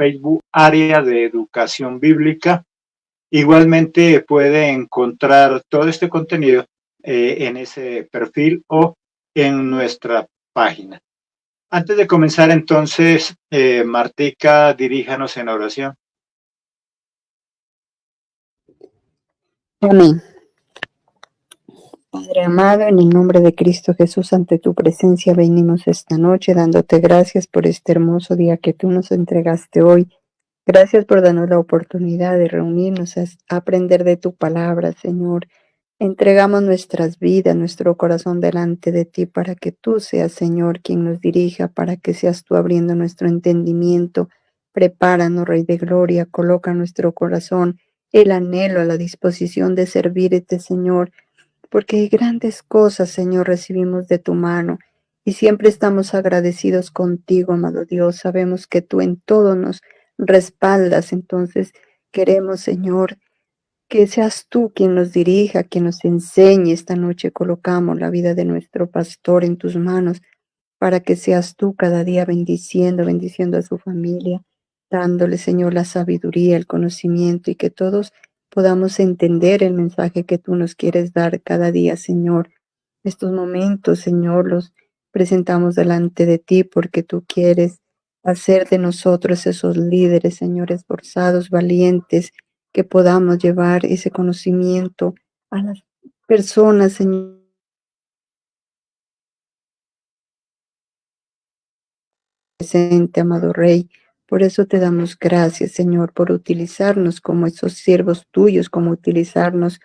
Facebook, Área de Educación Bíblica. Igualmente puede encontrar todo este contenido en ese perfil o en nuestra página. Antes de comenzar entonces, Martica, diríjanos en oración. Amén. Padre amado, en el nombre de Cristo Jesús, ante tu presencia venimos esta noche dándote gracias por este hermoso día que tú nos entregaste hoy. Gracias por darnos la oportunidad de reunirnos a aprender de tu palabra, Señor. Entregamos nuestras vidas, nuestro corazón delante de ti para que tú seas, Señor, quien nos dirija, para que seas tú abriendo nuestro entendimiento. Prepáranos, Rey de Gloria, coloca en nuestro corazón el anhelo, la disposición de servirte, Señor, porque grandes cosas, Señor, recibimos de tu mano y siempre estamos agradecidos contigo, amado Dios. Sabemos que tú en todo nos respaldas, entonces queremos, Señor, que seas tú quien nos dirija, quien nos enseñe. Esta noche colocamos la vida de nuestro pastor en tus manos para que seas tú cada día bendiciendo a su familia, dándole, Señor, la sabiduría, el conocimiento y que todos podamos entender el mensaje que tú nos quieres dar cada día, Señor. Estos momentos, Señor, los presentamos delante de ti porque tú quieres hacer de nosotros esos líderes, Señor, esforzados, valientes, que podamos llevar ese conocimiento a las personas, Señor. Presente, amado Rey. Por eso te damos gracias, Señor, por utilizarnos como esos siervos tuyos, como utilizarnos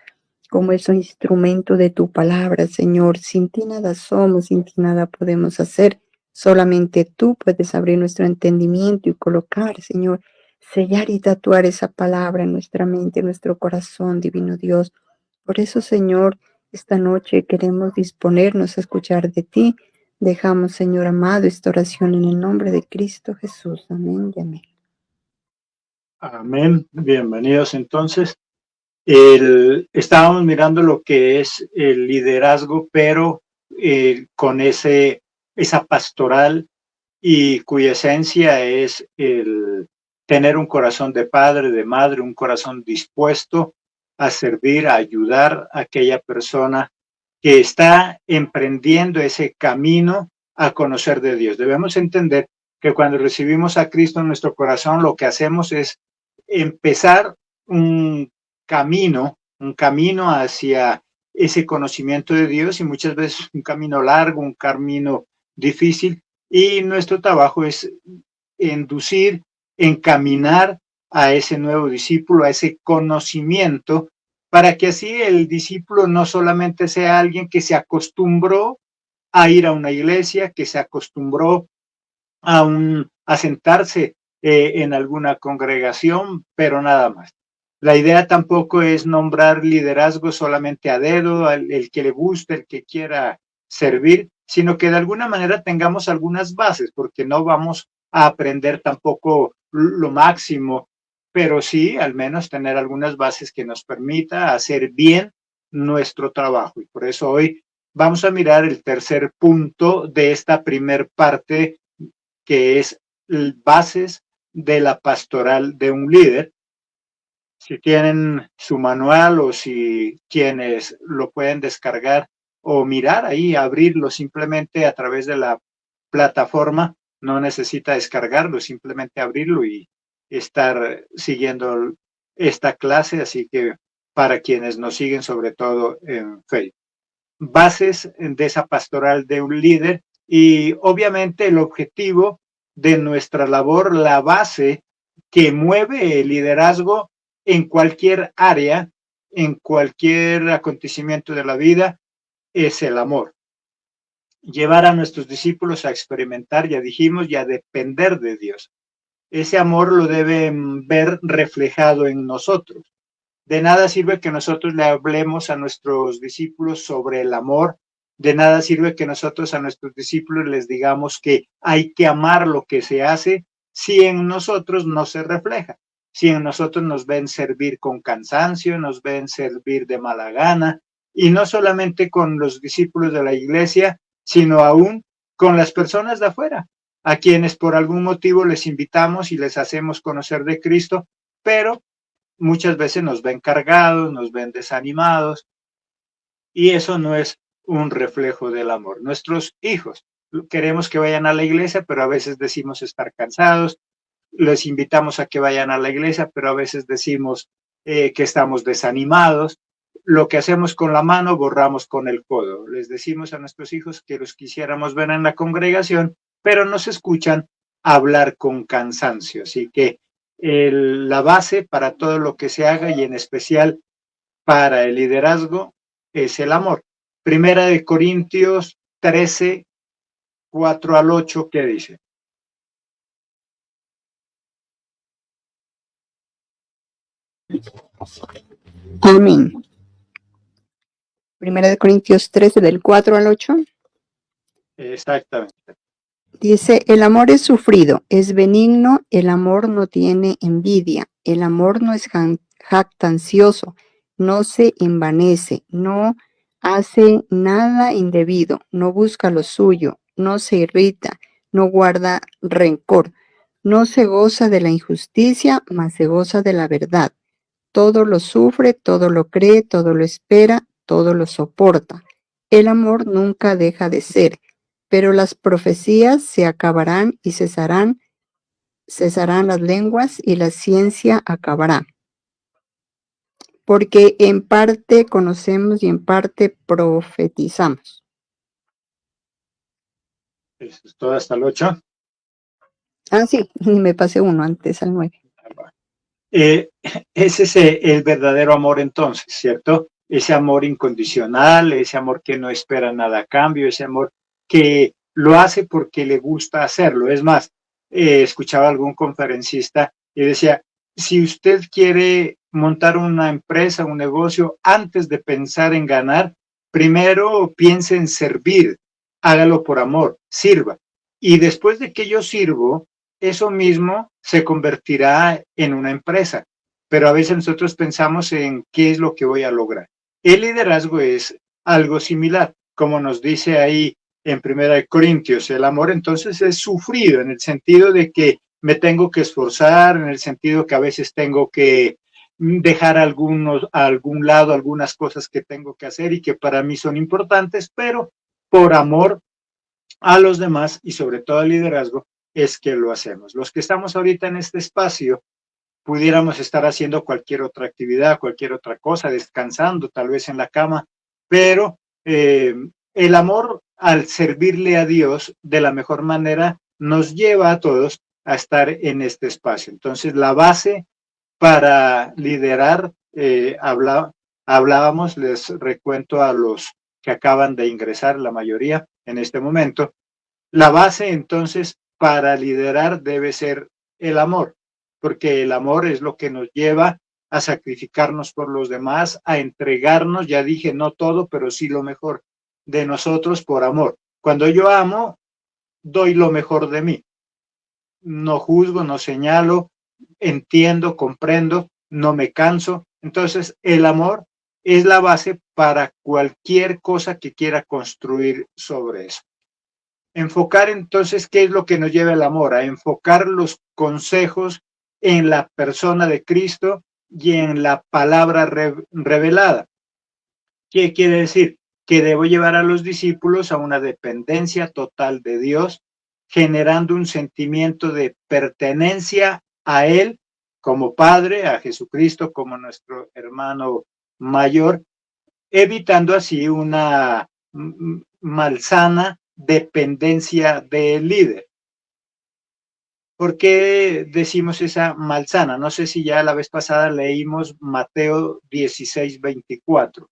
como ese instrumento de tu palabra, Señor. Sin ti nada somos, sin ti nada podemos hacer. Solamente tú puedes abrir nuestro entendimiento y colocar, Señor, sellar y tatuar esa palabra en nuestra mente, en nuestro corazón, divino Dios. Por eso, Señor, esta noche queremos disponernos a escuchar de ti. Dejamos, Señor amado, esta oración en el nombre de Cristo Jesús. Amén y amén. Amén. Bienvenidos entonces. Estábamos mirando lo que es el liderazgo, pero con esa pastoral y cuya esencia es el tener un corazón de padre, de madre, un corazón dispuesto a servir, a ayudar a aquella persona que está emprendiendo ese camino a conocer de Dios. Debemos entender que cuando recibimos a Cristo en nuestro corazón, lo que hacemos es empezar un camino hacia ese conocimiento de Dios y muchas veces un camino largo, un camino difícil, y nuestro trabajo es inducir, encaminar a ese nuevo discípulo, a ese conocimiento, para que así el discípulo no solamente sea alguien que se acostumbró a ir a una iglesia, que se acostumbró a sentarse en alguna congregación, pero nada más. La idea tampoco es nombrar liderazgo solamente a dedo, el que le guste, el que quiera servir, sino que de alguna manera tengamos algunas bases, porque no vamos a aprender tampoco lo máximo, pero sí al menos tener algunas bases que nos permita hacer bien nuestro trabajo. Y por eso hoy vamos a mirar el tercer punto de esta primer parte, que es bases de la pastoral de un líder. Si tienen su manual o si quienes lo pueden descargar o mirar ahí, abrirlo simplemente a través de la plataforma, no necesita descargarlo, simplemente abrirlo y estar siguiendo esta clase, así que para quienes nos siguen sobre todo en Facebook. Bases de esa pastoral de un líder y obviamente el objetivo de nuestra labor, la base que mueve el liderazgo en cualquier área, en cualquier acontecimiento de la vida, es el amor. Llevar a nuestros discípulos a experimentar, ya dijimos, y a depender de Dios. Ese amor lo deben ver reflejado en nosotros. De nada sirve que nosotros le hablemos a nuestros discípulos sobre el amor. De nada sirve que nosotros a nuestros discípulos les digamos que hay que amar lo que se hace si en nosotros no se refleja. Si en nosotros nos ven servir con cansancio, nos ven servir de mala gana, y no solamente con los discípulos de la iglesia, sino aún con las personas de afuera. a quienes por algún motivo les invitamos y les hacemos conocer de Cristo, pero muchas veces nos ven cargados, nos ven desanimados, y eso no es un reflejo del amor. Nuestros hijos queremos que vayan a la iglesia, pero a veces decimos estar cansados, les invitamos a que vayan a la iglesia, pero a veces decimos que estamos desanimados. Lo que hacemos con la mano, borramos con el codo. Les decimos a nuestros hijos que los quisiéramos ver en la congregación, pero nos escuchan hablar con cansancio. Así que la base para todo lo que se haga y en especial para el liderazgo es el amor. Primera de Corintios 13, 4 al 8, ¿qué dice? Amén. Primera de Corintios 13, del 4 al 8. Exactamente. Dice, el amor es sufrido, es benigno, el amor no tiene envidia, el amor no es jactancioso, no se envanece, no hace nada indebido, no busca lo suyo, no se irrita, no guarda rencor, no se goza de la injusticia, mas se goza de la verdad. Todo lo sufre, todo lo cree, todo lo espera, todo lo soporta. El amor nunca deja de ser. Pero las profecías se acabarán y cesarán las lenguas y la ciencia acabará. Porque en parte conocemos y en parte profetizamos. Eso es todo hasta el 8. Ah, sí, y me pasé uno antes al 9. Ese es el verdadero amor entonces, ¿cierto? Ese amor incondicional, ese amor que no espera nada a cambio, ese amor que lo hace porque le gusta hacerlo. Es más, escuchaba a algún conferencista y decía, si usted quiere montar una empresa, un negocio, antes de pensar en ganar, primero piense en servir, hágalo por amor, sirva. Y después de que yo sirvo, eso mismo se convertirá en una empresa. Pero a veces nosotros pensamos en qué es lo que voy a lograr. El liderazgo es algo similar, como nos dice ahí en Primera de Corintios. El amor entonces es sufrido en el sentido de que me tengo que esforzar, en el sentido que a veces tengo que dejar a algún lado algunas cosas que tengo que hacer y que para mí son importantes, pero por amor a los demás y sobre todo al liderazgo es que lo hacemos. Los que estamos ahorita en este espacio pudiéramos estar haciendo cualquier otra actividad, cualquier otra cosa, descansando tal vez en la cama, pero el amor al servirle a Dios de la mejor manera nos lleva a todos a estar en este espacio. Entonces, la base para liderar, hablábamos, les recuento a los que acaban de ingresar, la mayoría en este momento, la base entonces para liderar debe ser el amor, porque el amor es lo que nos lleva a sacrificarnos por los demás, a entregarnos, ya dije, no todo, pero sí lo mejor de nosotros por amor. Cuando yo amo, doy lo mejor de mí. No juzgo, no señalo, entiendo, comprendo, no me canso. Entonces, el amor es la base para cualquier cosa que quiera construir sobre eso. Enfocar entonces, ¿qué es lo que nos lleva el amor? A enfocar los consejos en la persona de Cristo y en la palabra revelada. ¿Qué quiere decir? Que debo llevar a los discípulos a una dependencia total de Dios, generando un sentimiento de pertenencia a Él como Padre, a Jesucristo como nuestro hermano mayor, evitando así una malsana dependencia del líder. ¿Por qué decimos esa malsana? No sé si ya la vez pasada leímos Mateo 16, 24.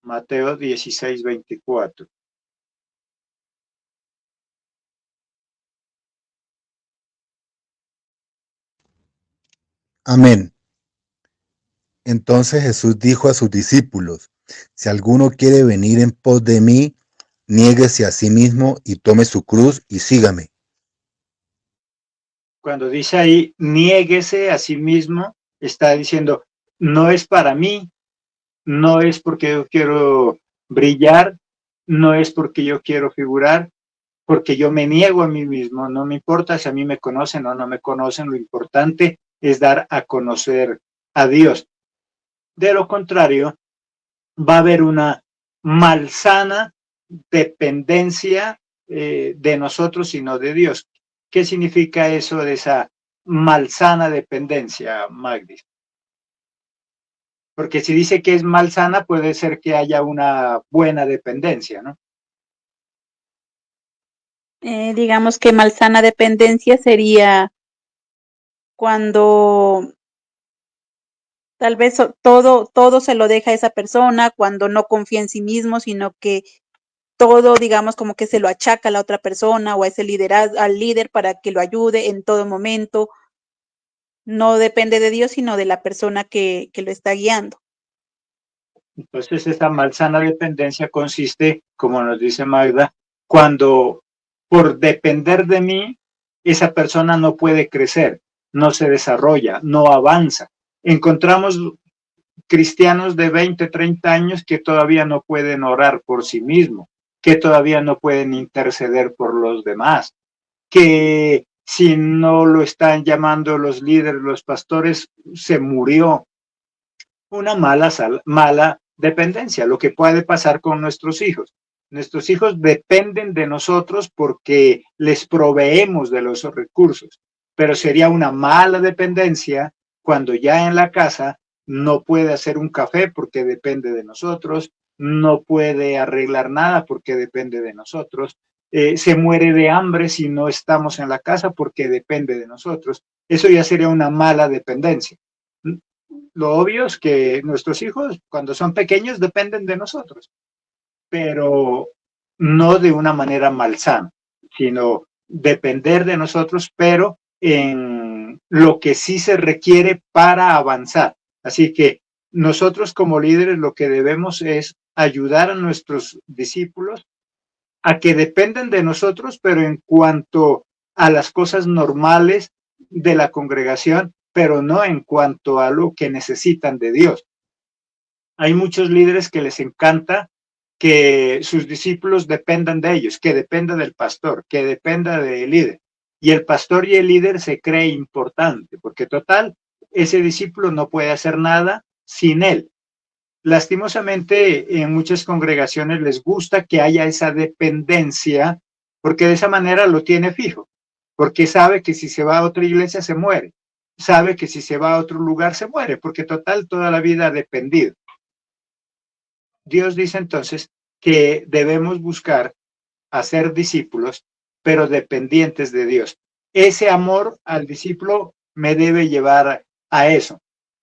Mateo 16, 24. Amén. Entonces Jesús dijo a sus discípulos, si alguno quiere venir en pos de mí, niéguese a sí mismo y tome su cruz y sígame. Cuando dice ahí, niéguese a sí mismo, está diciendo, no es para mí, no es porque yo quiero brillar, no es porque yo quiero figurar, porque yo me niego a mí mismo, no me importa si a mí me conocen o no me conocen, lo importante es dar a conocer a Dios. De lo contrario, va a haber una malsana dependencia de nosotros y no de Dios. ¿Qué significa eso de esa malsana dependencia, Magdi? Porque si dice que es malsana, puede ser que haya una buena dependencia, ¿no? Digamos que malsana dependencia sería cuando tal vez todo se lo deja a esa persona, cuando no confía en sí mismo, sino que todo, digamos, como que se lo achaca a la otra persona o a ese al líder para que lo ayude en todo momento. No depende de Dios, sino de la persona que lo está guiando. Entonces, esta malsana dependencia consiste, como nos dice Magda, cuando por depender de mí, esa persona no puede crecer, no se desarrolla, no avanza. Encontramos cristianos de 20, 30 años que todavía no pueden orar por sí mismos, que todavía no pueden interceder por los demás, que si no lo están llamando los líderes, los pastores, se murió. Una mala dependencia, lo que puede pasar con nuestros hijos. Nuestros hijos dependen de nosotros porque les proveemos de los recursos, pero sería una mala dependencia cuando ya en la casa no puede hacer un café porque depende de nosotros, no puede arreglar nada porque depende de nosotros, se muere de hambre si no estamos en la casa porque depende de nosotros. Eso ya sería una mala dependencia. Lo obvio es que nuestros hijos, cuando son pequeños, dependen de nosotros, pero no de una manera malsana, sino depender de nosotros, pero en lo que sí se requiere para avanzar. Así que nosotros como líderes lo que debemos es ayudar a nuestros discípulos a que dependen de nosotros, pero en cuanto a las cosas normales de la congregación, pero no en cuanto a lo que necesitan de Dios. Hay muchos líderes que les encanta que sus discípulos dependan de ellos, que dependa del pastor, que dependa del líder. Y el pastor y el líder se cree importante, porque total, ese discípulo no puede hacer nada sin él. Lastimosamente, en muchas congregaciones les gusta que haya esa dependencia, porque de esa manera lo tiene fijo, porque sabe que si se va a otra iglesia se muere, sabe que si se va a otro lugar se muere, porque total toda la vida ha dependido. Dios dice entonces que debemos buscar hacer discípulos, pero dependientes de Dios. Ese amor al discípulo me debe llevar a eso,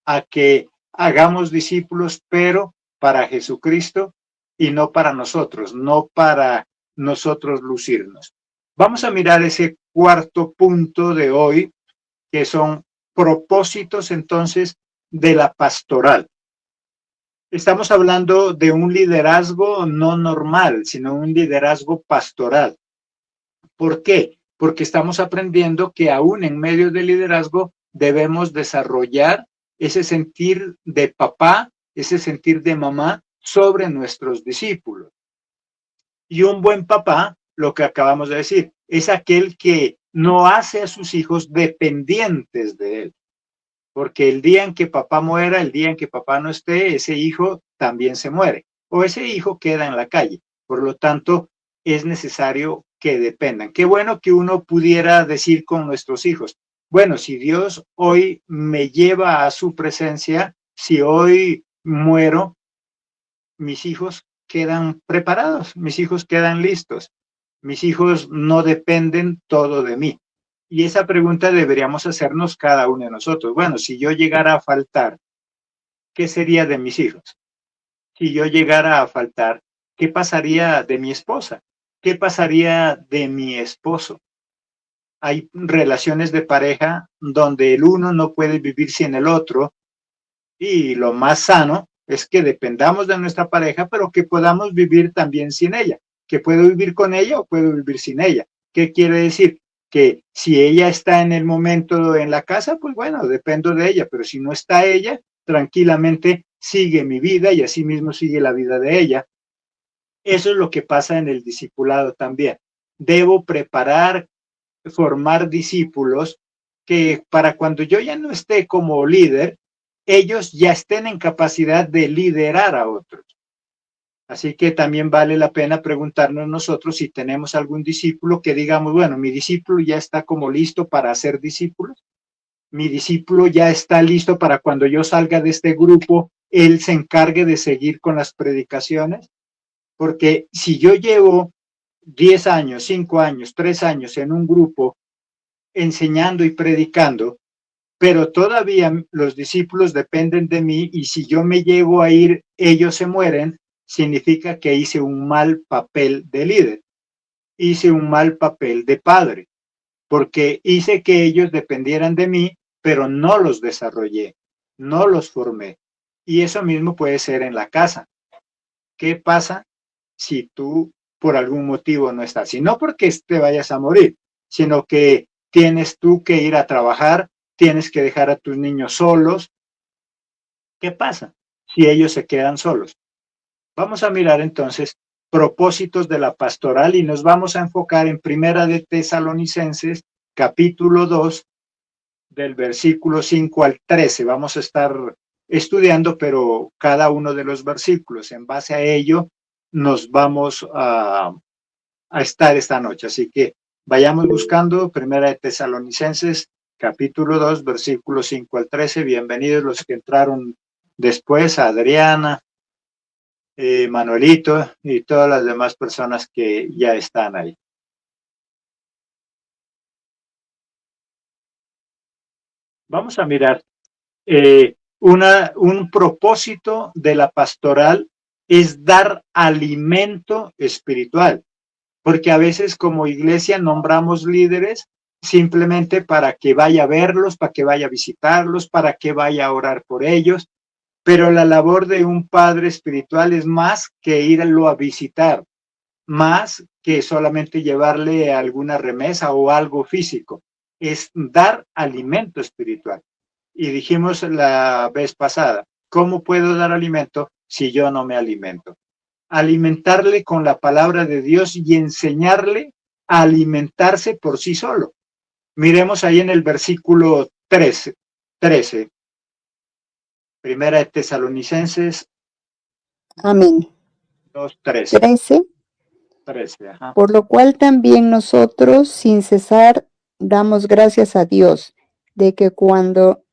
a que hagamos discípulos, pero para Jesucristo y no para nosotros, no para nosotros lucirnos. Vamos a mirar ese cuarto punto de hoy, que son propósitos entonces de la pastoral. Estamos hablando de un liderazgo no normal, sino un liderazgo pastoral. ¿Por qué? Porque estamos aprendiendo que aún en medio del liderazgo debemos desarrollar ese sentir de papá, ese sentir de mamá sobre nuestros discípulos. Y un buen papá, lo que acabamos de decir, es aquel que no hace a sus hijos dependientes de él. Porque el día en que papá muera, el día en que papá no esté, ese hijo también se muere o ese hijo queda en la calle. Por lo tanto, es necesario que dependan. Qué bueno que uno pudiera decir con nuestros hijos, bueno, si Dios hoy me lleva a su presencia, si hoy muero, mis hijos quedan preparados, mis hijos quedan listos, mis hijos no dependen todo de mí. Y esa pregunta deberíamos hacernos cada uno de nosotros. Bueno, si yo llegara a faltar, ¿qué sería de mis hijos? Si yo llegara a faltar, ¿qué pasaría de mi esposa? ¿Qué pasaría de mi esposo? Hay relaciones de pareja donde el uno no puede vivir sin el otro y lo más sano es que dependamos de nuestra pareja, pero que podamos vivir también sin ella, que puedo vivir con ella o puedo vivir sin ella. ¿Qué quiere decir? Que si ella está en el momento en la casa, pues bueno, dependo de ella, pero si no está ella, tranquilamente sigue mi vida y así mismo sigue la vida de ella. Eso es lo que pasa en el discipulado también. Debo preparar, formar discípulos que para cuando yo ya no esté como líder, ellos ya estén en capacidad de liderar a otros. Así que también vale la pena preguntarnos nosotros si tenemos algún discípulo que digamos, bueno, mi discípulo ya está como listo para hacer discípulos. Mi discípulo ya está listo para cuando yo salga de este grupo, él se encargue de seguir con las predicaciones. Porque si yo llevo 10 años, 5 años, 3 años en un grupo enseñando y predicando, pero todavía los discípulos dependen de mí y si yo me llevo a ir, ellos se mueren, significa que hice un mal papel de líder, hice un mal papel de padre, porque hice que ellos dependieran de mí, pero no los desarrollé, no los formé. Y eso mismo puede ser en la casa. ¿Qué pasa si tú por algún motivo no estás? Y no porque te vayas a morir, sino que tienes tú que ir a trabajar, tienes que dejar a tus niños solos. ¿Qué pasa si ellos se quedan solos? Vamos a mirar entonces propósitos de la pastoral y nos vamos a enfocar en Primera de Tesalonicenses, capítulo 2, del versículo 5 al 13. Vamos a estar estudiando, pero cada uno de los versículos. En base a ello, nos vamos a estar esta noche. Así que vayamos buscando Primera de Tesalonicenses, capítulo 2, versículos 5 al 13. Bienvenidos los que entraron después, a Adriana, Manuelito y todas las demás personas que ya están ahí. Vamos a mirar un propósito de la pastoral es dar alimento espiritual, porque a veces como iglesia nombramos líderes simplemente para que vaya a verlos, para que vaya a visitarlos, para que vaya a orar por ellos, pero la labor de un padre espiritual es más que irlo a visitar, más que solamente llevarle alguna remesa o algo físico, es dar alimento espiritual. Y dijimos la vez pasada, ¿cómo puedo dar alimento si yo no me alimento? Alimentarle con la palabra de Dios y enseñarle a alimentarse por sí solo. Miremos ahí en el versículo 13. Primera de Tesalonicenses. Amén. 2:13. 13. Por lo cual también nosotros, sin cesar, damos gracias a Dios, de que cuando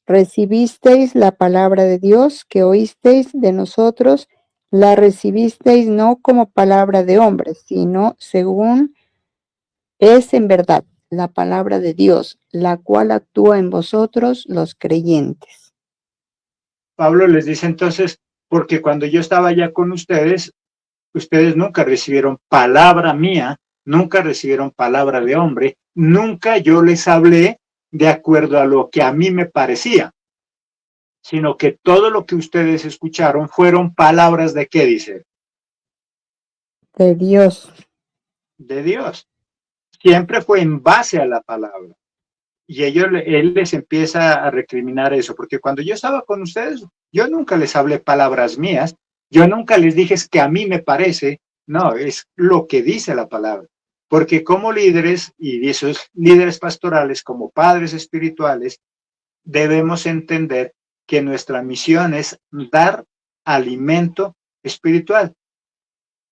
recibisteis la palabra de Dios que oísteis de nosotros, la recibisteis no como palabra de hombres, sino según es en verdad la palabra de Dios, la cual actúa en vosotros los creyentes. Pablo les dice entonces, porque cuando yo estaba ya con ustedes, ustedes nunca recibieron palabra mía, nunca recibieron palabra de hombre, nunca yo les hablé de acuerdo a lo que a mí me parecía, sino que todo lo que ustedes escucharon fueron palabras de ¿qué dice? De Dios. De Dios. Siempre fue en base a la palabra. Y él les empieza a recriminar eso, porque cuando yo estaba con ustedes, yo nunca les hablé palabras mías, yo nunca les dije es que a mí me parece, no, es lo que dice la palabra. Porque como líderes, y esos líderes pastorales, como padres espirituales, debemos entender que nuestra misión es dar alimento espiritual,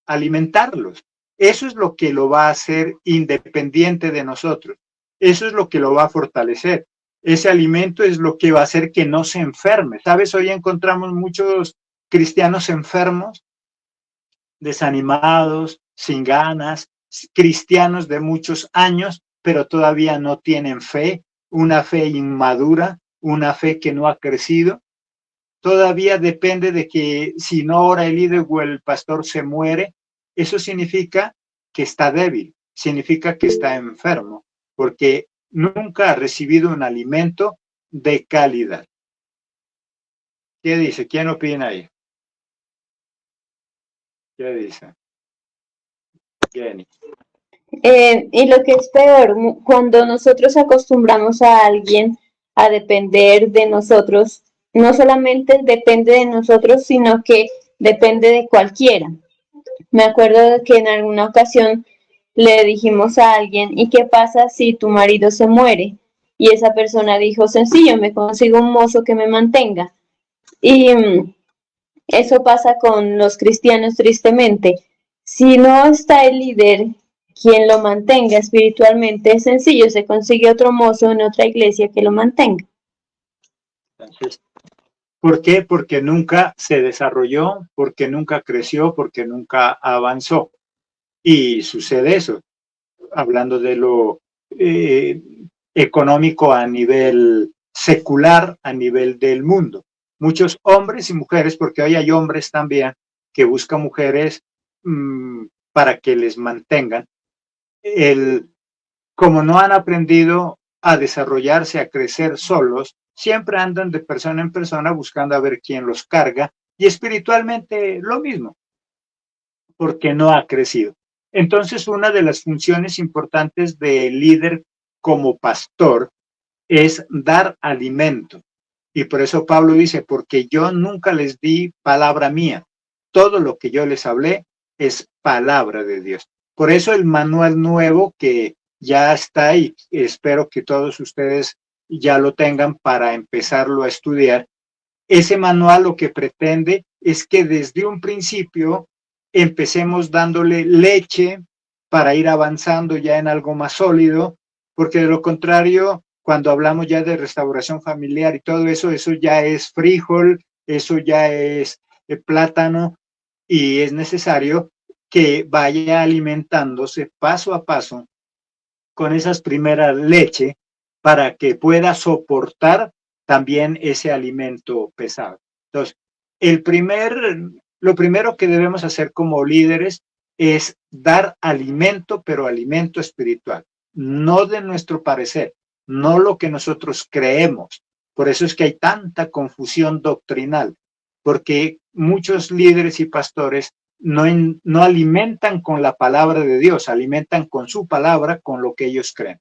alimentarlos. Eso es lo que lo va a hacer independiente de nosotros. Eso es lo que lo va a fortalecer. Ese alimento es lo que va a hacer que no se enferme. ¿Sabes? Hoy encontramos muchos cristianos enfermos, desanimados, sin ganas, cristianos de muchos años, pero todavía no tienen fe, una fe inmadura, una fe que no ha crecido. Todavía depende de que si no ora el líder o el pastor se muere. Eso significa que está débil, significa que está enfermo, porque nunca ha recibido un alimento de calidad. ¿Qué dice? ¿Quién opina ahí? ¿Qué dice? Jenny. Y lo que es peor, cuando nosotros acostumbramos a alguien a depender de nosotros, no solamente depende de nosotros, sino que depende de cualquiera. Me acuerdo de que en alguna ocasión le dijimos a alguien, ¿y qué pasa si tu marido se muere? Y esa persona dijo, sencillo, me consigo un mozo que me mantenga. Y eso pasa con los cristianos tristemente. Si no está el líder, quien lo mantenga espiritualmente, es sencillo, se consigue otro mozo en otra iglesia que lo mantenga. Entonces, ¿por qué? Porque nunca se desarrolló, porque nunca creció, porque nunca avanzó. Y sucede eso, hablando de lo económico a nivel secular, a nivel del mundo. Muchos hombres y mujeres, porque hoy hay hombres también que buscan mujeres para que les mantengan, como no han aprendido a desarrollarse, a crecer solos, siempre andan de persona en persona buscando a ver quién los carga, y espiritualmente lo mismo, porque no ha crecido. Entonces, una de las funciones importantes del líder como pastor es dar alimento. Y por eso Pablo dice, porque yo nunca les di palabra mía. Todo lo que yo les hablé es palabra de Dios. Por eso el manual nuevo que ya está y espero que todos ustedes ya lo tengan para empezarlo a estudiar. Ese manual lo que pretende es que desde un principio empecemos dándole leche para ir avanzando ya en algo más sólido, porque de lo contrario, cuando hablamos ya de restauración familiar y todo eso, eso ya es frijol, eso ya es plátano, y es necesario que vaya alimentándose paso a paso con esas primeras leche para que pueda soportar también ese alimento pesado. Entonces, lo primero que debemos hacer como líderes es dar alimento, pero alimento espiritual, no de nuestro parecer, no lo que nosotros creemos. Por eso es que hay tanta confusión doctrinal, porque muchos líderes y pastores no alimentan con la palabra de Dios, alimentan con su palabra, con lo que ellos creen.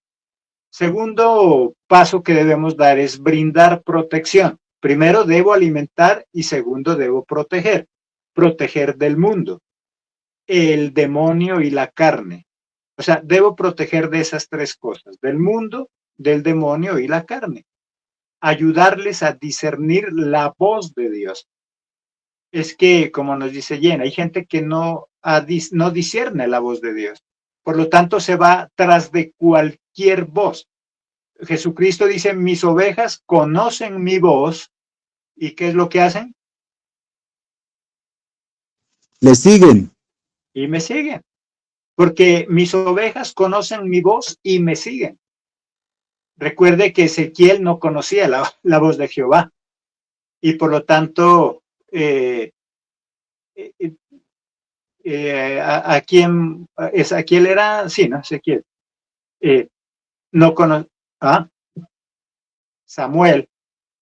Segundo paso que debemos dar es brindar protección. Primero debo alimentar y segundo debo proteger. Proteger del mundo, el demonio y la carne. O sea, debo proteger de esas tres cosas, del mundo, del demonio y la carne. Ayudarles a discernir la voz de Dios. Es que, como nos dice Jen, hay gente que no discierne la voz de Dios. Por lo tanto, se va tras de cualquier voz. Jesucristo dice, mis ovejas conocen mi voz. ¿Y qué es lo que hacen? Le siguen. Y me siguen. Porque mis ovejas conocen mi voz y me siguen. Recuerde que Ezequiel no conocía la voz de Jehová. Y por lo tanto, a quién, Ezequiel era, sí, ¿no? Ezequiel. No conocía, Samuel,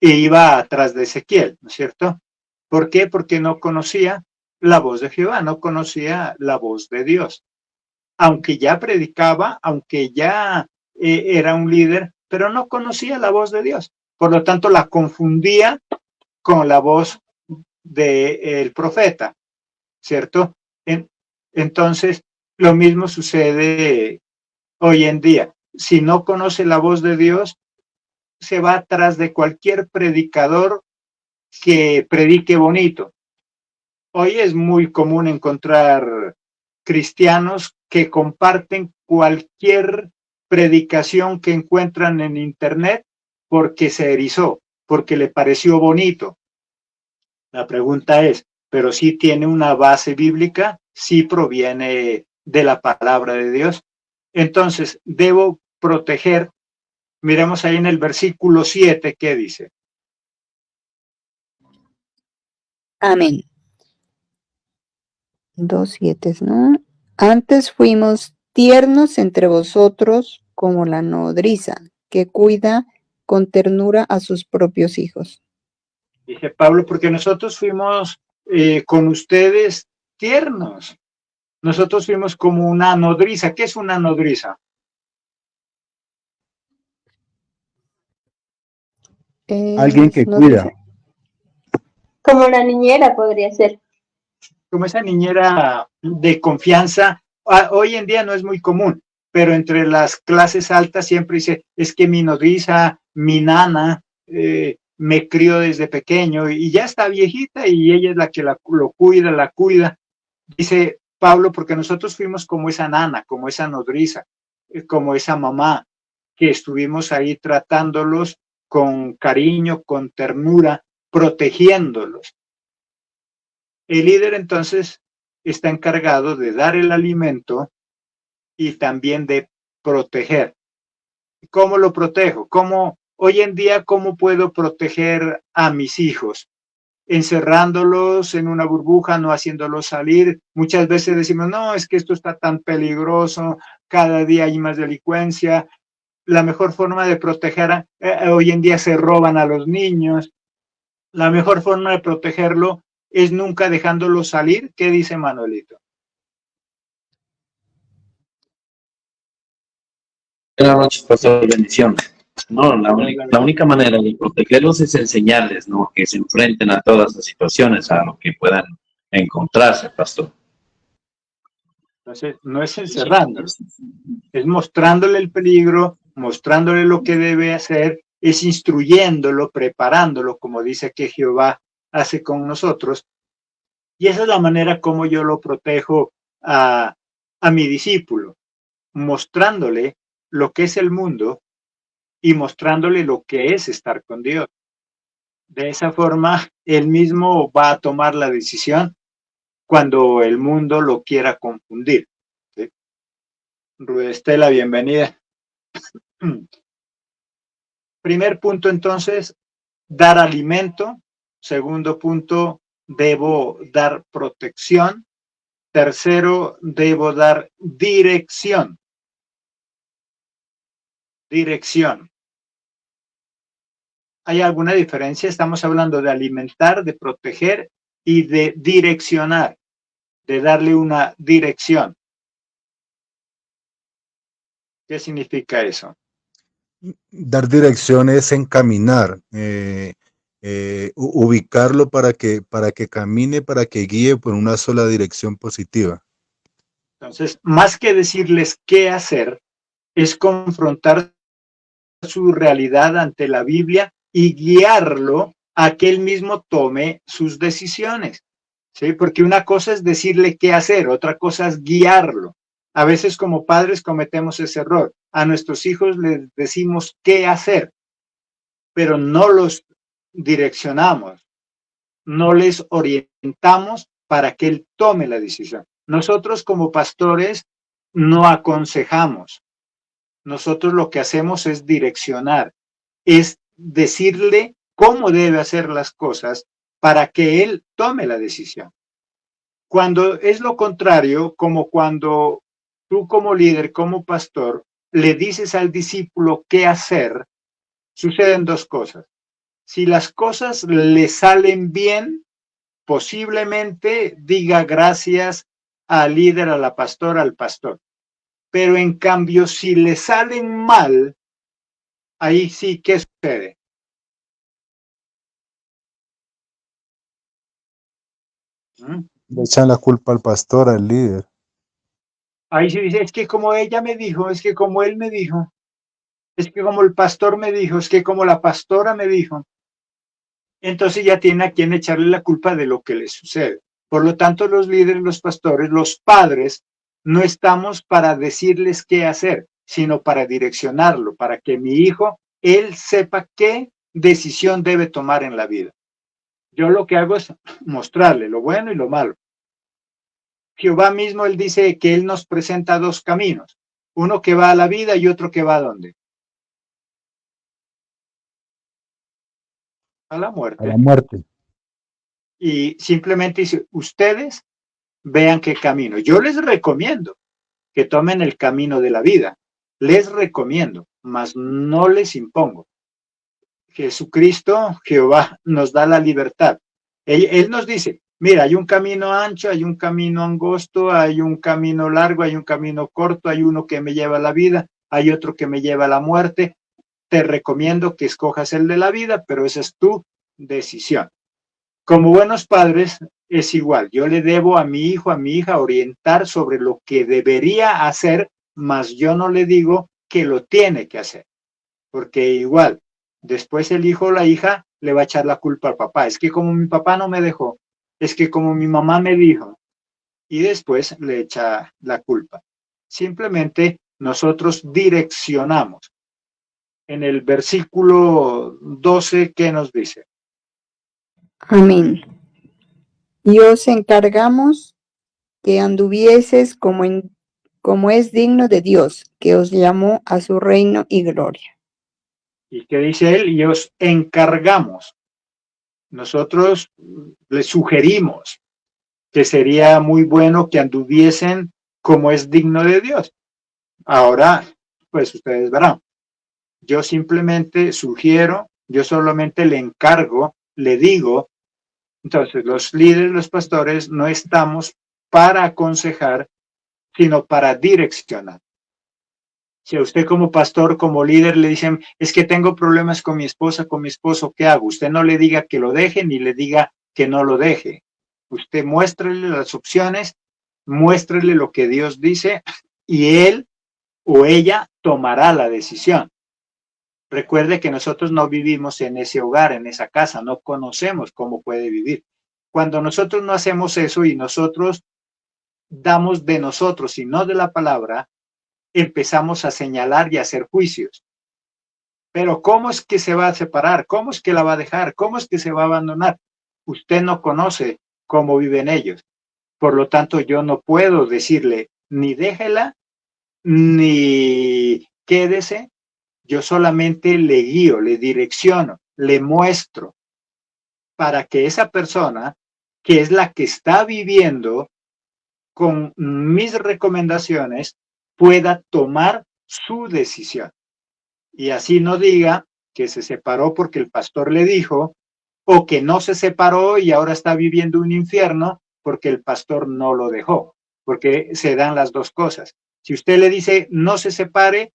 e iba atrás de Ezequiel, ¿no es cierto? ¿Por qué? Porque no conocía la voz de Jehová, no conocía la voz de Dios. Aunque ya predicaba, aunque ya era un líder, pero no conocía la voz de Dios. Por lo tanto, la confundía con la voz del profeta, ¿cierto? Entonces, lo mismo sucede hoy en día. Si no conoce la voz de Dios, se va atrás de cualquier predicador que predique bonito. Hoy es muy común encontrar cristianos que comparten cualquier predicación que encuentran en internet porque se erizó, porque le pareció bonito. La pregunta es, ¿pero sí tiene una base bíblica? ¿Sí proviene de la palabra de Dios? Entonces, debo proteger. Miremos ahí en el versículo 7, ¿qué dice? Amén. 2:7, ¿no? Antes fuimos tiernos entre vosotros como la nodriza, que cuida con ternura a sus propios hijos. Dice Pablo, porque nosotros fuimos con ustedes tiernos. Nosotros fuimos como una nodriza. ¿Qué es una nodriza? Alguien que nodriza. cuida. Como la niñera podría ser. como esa niñera de confianza. Hoy en día no es muy común, pero entre las clases altas siempre dice, es que mi nodriza, mi nana, me crió desde pequeño y ya está viejita y ella es la que lo cuida, la cuida. Dice Pablo, porque nosotros fuimos como esa nana, como esa nodriza, como esa mamá, que estuvimos ahí tratándolos con cariño, con ternura, protegiéndolos. El líder entonces está encargado de dar el alimento y también de proteger. ¿Cómo lo protejo? Hoy en día, ¿cómo puedo proteger a mis hijos? Encerrándolos en una burbuja, no haciéndolos salir. Muchas veces decimos, no, es que esto está tan peligroso, cada día hay más delincuencia. La mejor forma de proteger, hoy en día se roban a los niños. La mejor forma de protegerlo es nunca dejándolo salir. ¿Qué dice Manuelito? Buenas noches, pastor, bendiciones. No, la única manera de protegerlos es enseñarles, ¿no? Que se enfrenten a todas las situaciones, a lo que puedan encontrarse, pastor. Entonces, no es encerrándolos, es mostrándole el peligro, mostrándole lo que debe hacer, es instruyéndolo, preparándolo, como dice que Jehová hace con nosotros. Y esa es la manera como yo lo protejo a mi discípulo, mostrándole lo que es el mundo y mostrándole lo que es estar con Dios. De esa forma, él mismo va a tomar la decisión cuando el mundo lo quiera confundir. ¿Sí? Estela, bienvenida. Primer punto, entonces, dar alimento. Segundo punto, debo dar protección. Tercero, debo dar dirección. Dirección. ¿Hay alguna diferencia? Estamos hablando de alimentar, de proteger y de direccionar, de darle una dirección. ¿Qué significa eso? Dar dirección es encaminar, ubicarlo para que camine, para que guíe por una sola dirección positiva. Entonces, más que decirles qué hacer, es confrontar su realidad ante la Biblia y guiarlo a que él mismo tome sus decisiones. ¿Sí? Porque una cosa es decirle qué hacer, otra cosa es guiarlo. A veces como padres cometemos ese error. A nuestros hijos les decimos qué hacer, pero no los direccionamos, no les orientamos para que él tome la decisión. Nosotros como pastores no aconsejamos. Nosotros lo que hacemos es direccionar, es decirle cómo debe hacer las cosas para que él tome la decisión. Cuando es lo contrario, como cuando tú como líder, como pastor, le dices al discípulo qué hacer, suceden dos cosas. Si las cosas le salen bien, posiblemente diga gracias al líder, a la pastora, al pastor. Pero en cambio, si le salen mal, ahí sí, ¿qué sucede? Le echan la culpa al pastor, al líder. Ahí sí dice, es que como ella me dijo, es que como él me dijo, es que como el pastor me dijo, es que como la pastora me dijo. Entonces ya tiene a quien echarle la culpa de lo que le sucede. Por lo tanto, los líderes, los pastores, los padres, no estamos para decirles qué hacer, sino para direccionarlo, para que mi hijo, él sepa qué decisión debe tomar en la vida. Yo lo que hago es mostrarle lo bueno y lo malo. Jehová mismo, él dice que él nos presenta dos caminos, uno que va a la vida y otro que va a ¿dónde? A la muerte. A la muerte. Y simplemente dice, ustedes vean qué camino. Yo les recomiendo que tomen el camino de la vida. Les recomiendo, mas no les impongo. Jesucristo, Jehová, nos da la libertad. Él nos dice, mira, hay un camino ancho, hay un camino angosto, hay un camino largo, hay un camino corto, hay uno que me lleva a la vida, hay otro que me lleva a la muerte. Te recomiendo que escojas el de la vida, pero esa es tu decisión. Como buenos padres, es igual. Yo le debo a mi hijo, a mi hija, orientar sobre lo que debería hacer, mas yo no le digo que lo tiene que hacer. Porque igual, después el hijo o la hija le va a echar la culpa al papá. Es que como mi papá no me dejó, es que como mi mamá me dijo, y después le echa la culpa. Simplemente nosotros direccionamos. En el versículo 12, ¿qué nos dice? Amén. Y os encargamos que anduvieses como es digno de Dios, que os llamó a su reino y gloria. ¿Y qué dice él? Y os encargamos. Nosotros les sugerimos que sería muy bueno que anduviesen como es digno de Dios. Ahora, pues ustedes verán. Yo simplemente sugiero, yo solamente le encargo, le digo. Entonces, los líderes, los pastores, no estamos para aconsejar, sino para direccionar. Si a usted como pastor, como líder le dicen, es que tengo problemas con mi esposa, con mi esposo, ¿qué hago? Usted no le diga que lo deje ni le diga que no lo deje. Usted muéstrele las opciones, muéstrele lo que Dios dice y él o ella tomará la decisión. Recuerde que nosotros no vivimos en ese hogar, en esa casa, no conocemos cómo puede vivir. Cuando nosotros no hacemos eso y nosotros damos de nosotros y no de la palabra, empezamos a señalar y a hacer juicios. Pero ¿cómo es que se va a separar? ¿Cómo es que la va a dejar? ¿Cómo es que se va a abandonar? Usted no conoce cómo viven ellos. Por lo tanto, yo no puedo decirle ni déjela, ni quédese. Yo solamente le guío, le direcciono, le muestro para que esa persona, que es la que está viviendo con mis recomendaciones, pueda tomar su decisión. Y así no diga que se separó porque el pastor le dijo, o que no se separó y ahora está viviendo un infierno porque el pastor no lo dejó, porque se dan las dos cosas. Si usted le dice no se separe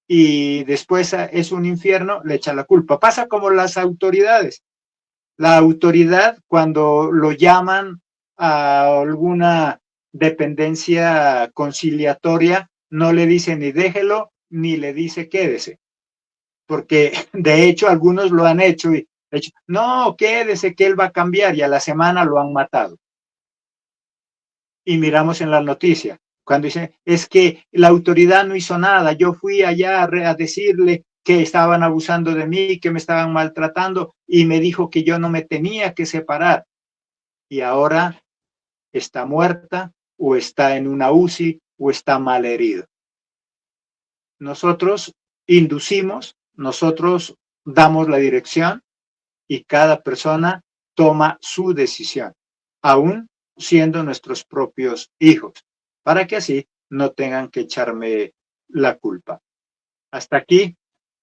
y después es un infierno, le echa la culpa. Pasa como las autoridades. La autoridad, cuando lo llaman a alguna dependencia conciliatoria, no le dice ni déjelo, ni le dice quédese. Porque de hecho algunos lo han hecho y hecho, no, quédese que él va a cambiar y a la semana lo han matado. Y miramos en la noticia, cuando dicen, es que la autoridad no hizo nada, yo fui allá a decirle que estaban abusando de mí, que me estaban maltratando y me dijo que yo no me tenía que separar. Y ahora está muerta o está en una UCI o está mal herido. Nosotros inducimos, nosotros damos la dirección y cada persona toma su decisión, aún siendo nuestros propios hijos, para que así no tengan que echarme la culpa. Hasta aquí,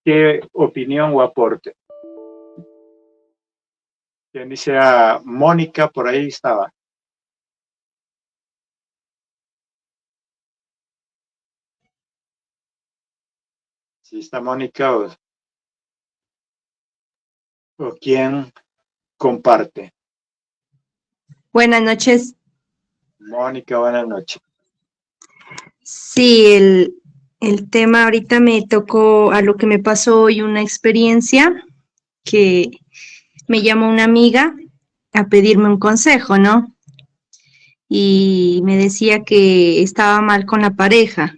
¿qué opinión o aporte? Quien dice a Mónica, por ahí estaba. Si está Mónica o quién comparte. Buenas noches. Mónica, buenas noches. Sí, el tema ahorita me tocó a lo que me pasó hoy una experiencia que me llamó una amiga a pedirme un consejo, ¿no? Y me decía que estaba mal con la pareja.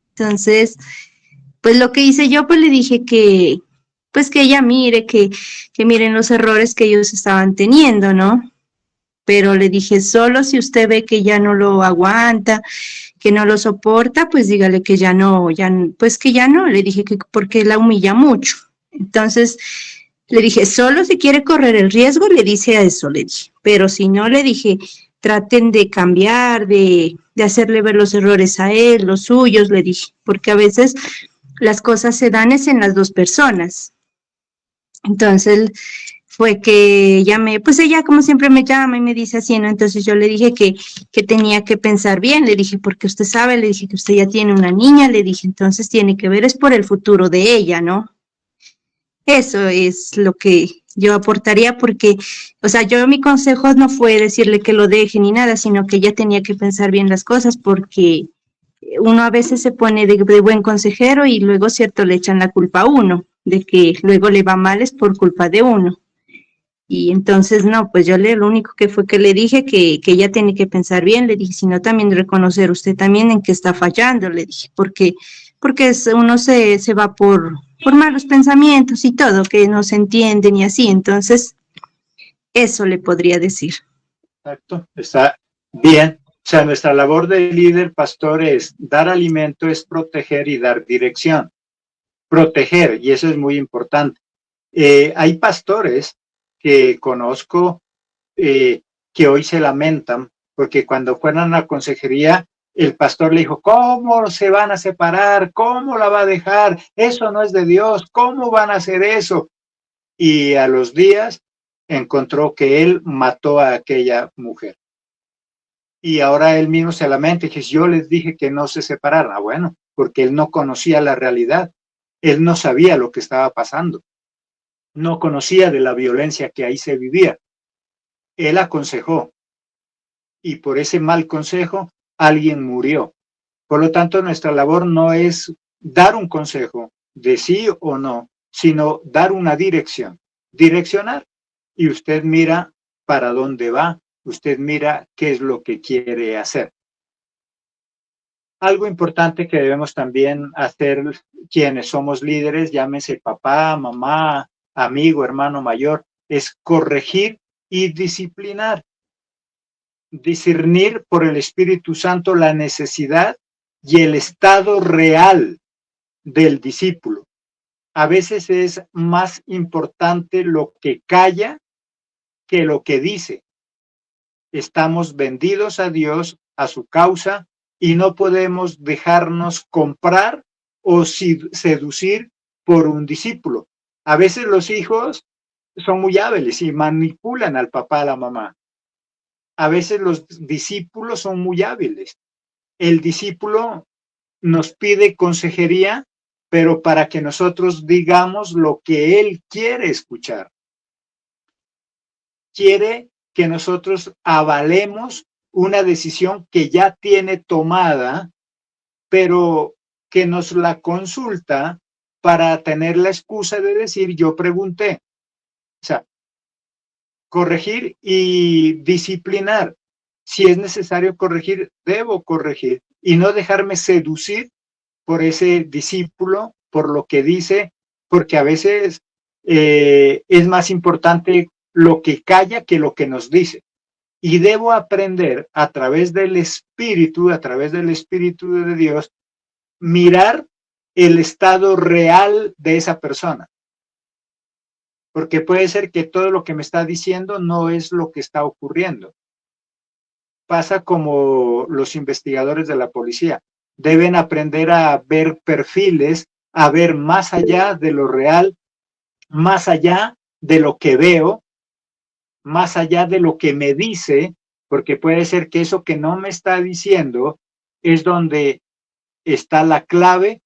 Entonces, pues lo que hice yo, pues le dije que, pues que ella mire, que miren los errores que ellos estaban teniendo, ¿no? Pero le dije, solo si usted ve que ya no lo aguanta, que no lo soporta, pues dígale que ya no, pues que ya no, le dije que porque la humilla mucho. Entonces, le dije, solo si quiere correr el riesgo, le dice a eso, le dije, pero si no, le dije, traten de cambiar, de hacerle ver los errores a él, los suyos, le dije, porque a veces las cosas se dan es en las dos personas. Entonces, fue que llamé, pues ella como siempre me llama y me dice así, ¿no? Entonces yo le dije que tenía que pensar bien, le dije, porque usted sabe, le dije que usted ya tiene una niña, le dije, entonces tiene que ver es por el futuro de ella, ¿no? Eso es lo que yo aportaría porque, o sea, yo mi consejo no fue decirle que lo deje ni nada, sino que ella tenía que pensar bien las cosas porque uno a veces se pone de buen consejero y luego, cierto, le echan la culpa a uno, de que luego le va mal es por culpa de uno. Y entonces, no, pues yo lo único que fue que le dije que ella tiene que pensar bien, le dije, sino también reconocer usted también en qué está fallando, le dije, porque uno se va por malos pensamientos y todo, que no se entienden y así, entonces, eso le podría decir. Exacto, está bien. O sea, nuestra labor de líder, pastor, es dar alimento, es proteger y dar dirección. Proteger, y eso es muy importante. Hay pastores que conozco que hoy se lamentan porque cuando fueron a la consejería, el pastor le dijo, ¿cómo se van a separar? ¿Cómo la va a dejar? Eso no es de Dios. ¿Cómo van a hacer eso? Y a los días encontró que él mató a aquella mujer. Y ahora él mismo se lamenta y dice, yo les dije que no se separaran. Ah, bueno, porque él no conocía la realidad. Él no sabía lo que estaba pasando. No conocía de la violencia que ahí se vivía. Él aconsejó y por ese mal consejo alguien murió. Por lo tanto, nuestra labor no es dar un consejo de sí o no, sino dar una dirección, direccionar. Y usted mira para dónde va, usted mira qué es lo que quiere hacer. Algo importante que debemos también hacer quienes somos líderes, llámese papá, mamá, amigo, hermano mayor, es corregir y disciplinar. Discernir por el Espíritu Santo la necesidad y el estado real del discípulo. A veces es más importante lo que calla que lo que dice. Estamos vendidos a Dios, a su causa, y no podemos dejarnos comprar o seducir por un discípulo. A veces los hijos son muy hábiles y manipulan al papá, a la mamá. A veces los discípulos son muy hábiles. El discípulo nos pide consejería, pero para que nosotros digamos lo que él quiere escuchar. Quiere que nosotros avalemos una decisión que ya tiene tomada, pero que nos la consulta para tener la excusa de decir yo pregunté. O sea, corregir y disciplinar. Si es necesario corregir, debo corregir y no dejarme seducir por ese discípulo, por lo que dice, porque a veces es más importante lo que calla que lo que nos dice. Y debo aprender a través del Espíritu de Dios, mirar el estado real de esa persona. Porque puede ser que todo lo que me está diciendo no es lo que está ocurriendo. Pasa como los investigadores de la policía. Deben aprender a ver perfiles, a ver más allá de lo real, más allá de lo que veo, más allá de lo que me dice, porque puede ser que eso que no me está diciendo es donde está la clave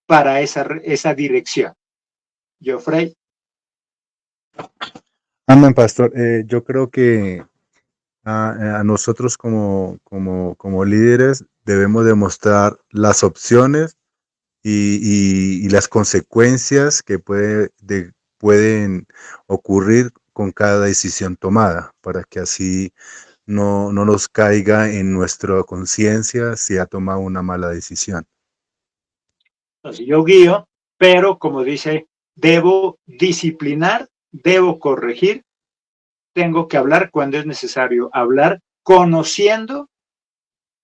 para esa dirección. Geoffrey. Amén, pastor. Yo creo que a nosotros como líderes debemos demostrar las opciones y las consecuencias que pueden ocurrir con cada decisión tomada, para que así no nos caiga en nuestra conciencia si ha tomado una mala decisión. Entonces yo guío, pero como dice, debo disciplinar, debo corregir, tengo que hablar cuando es necesario hablar, conociendo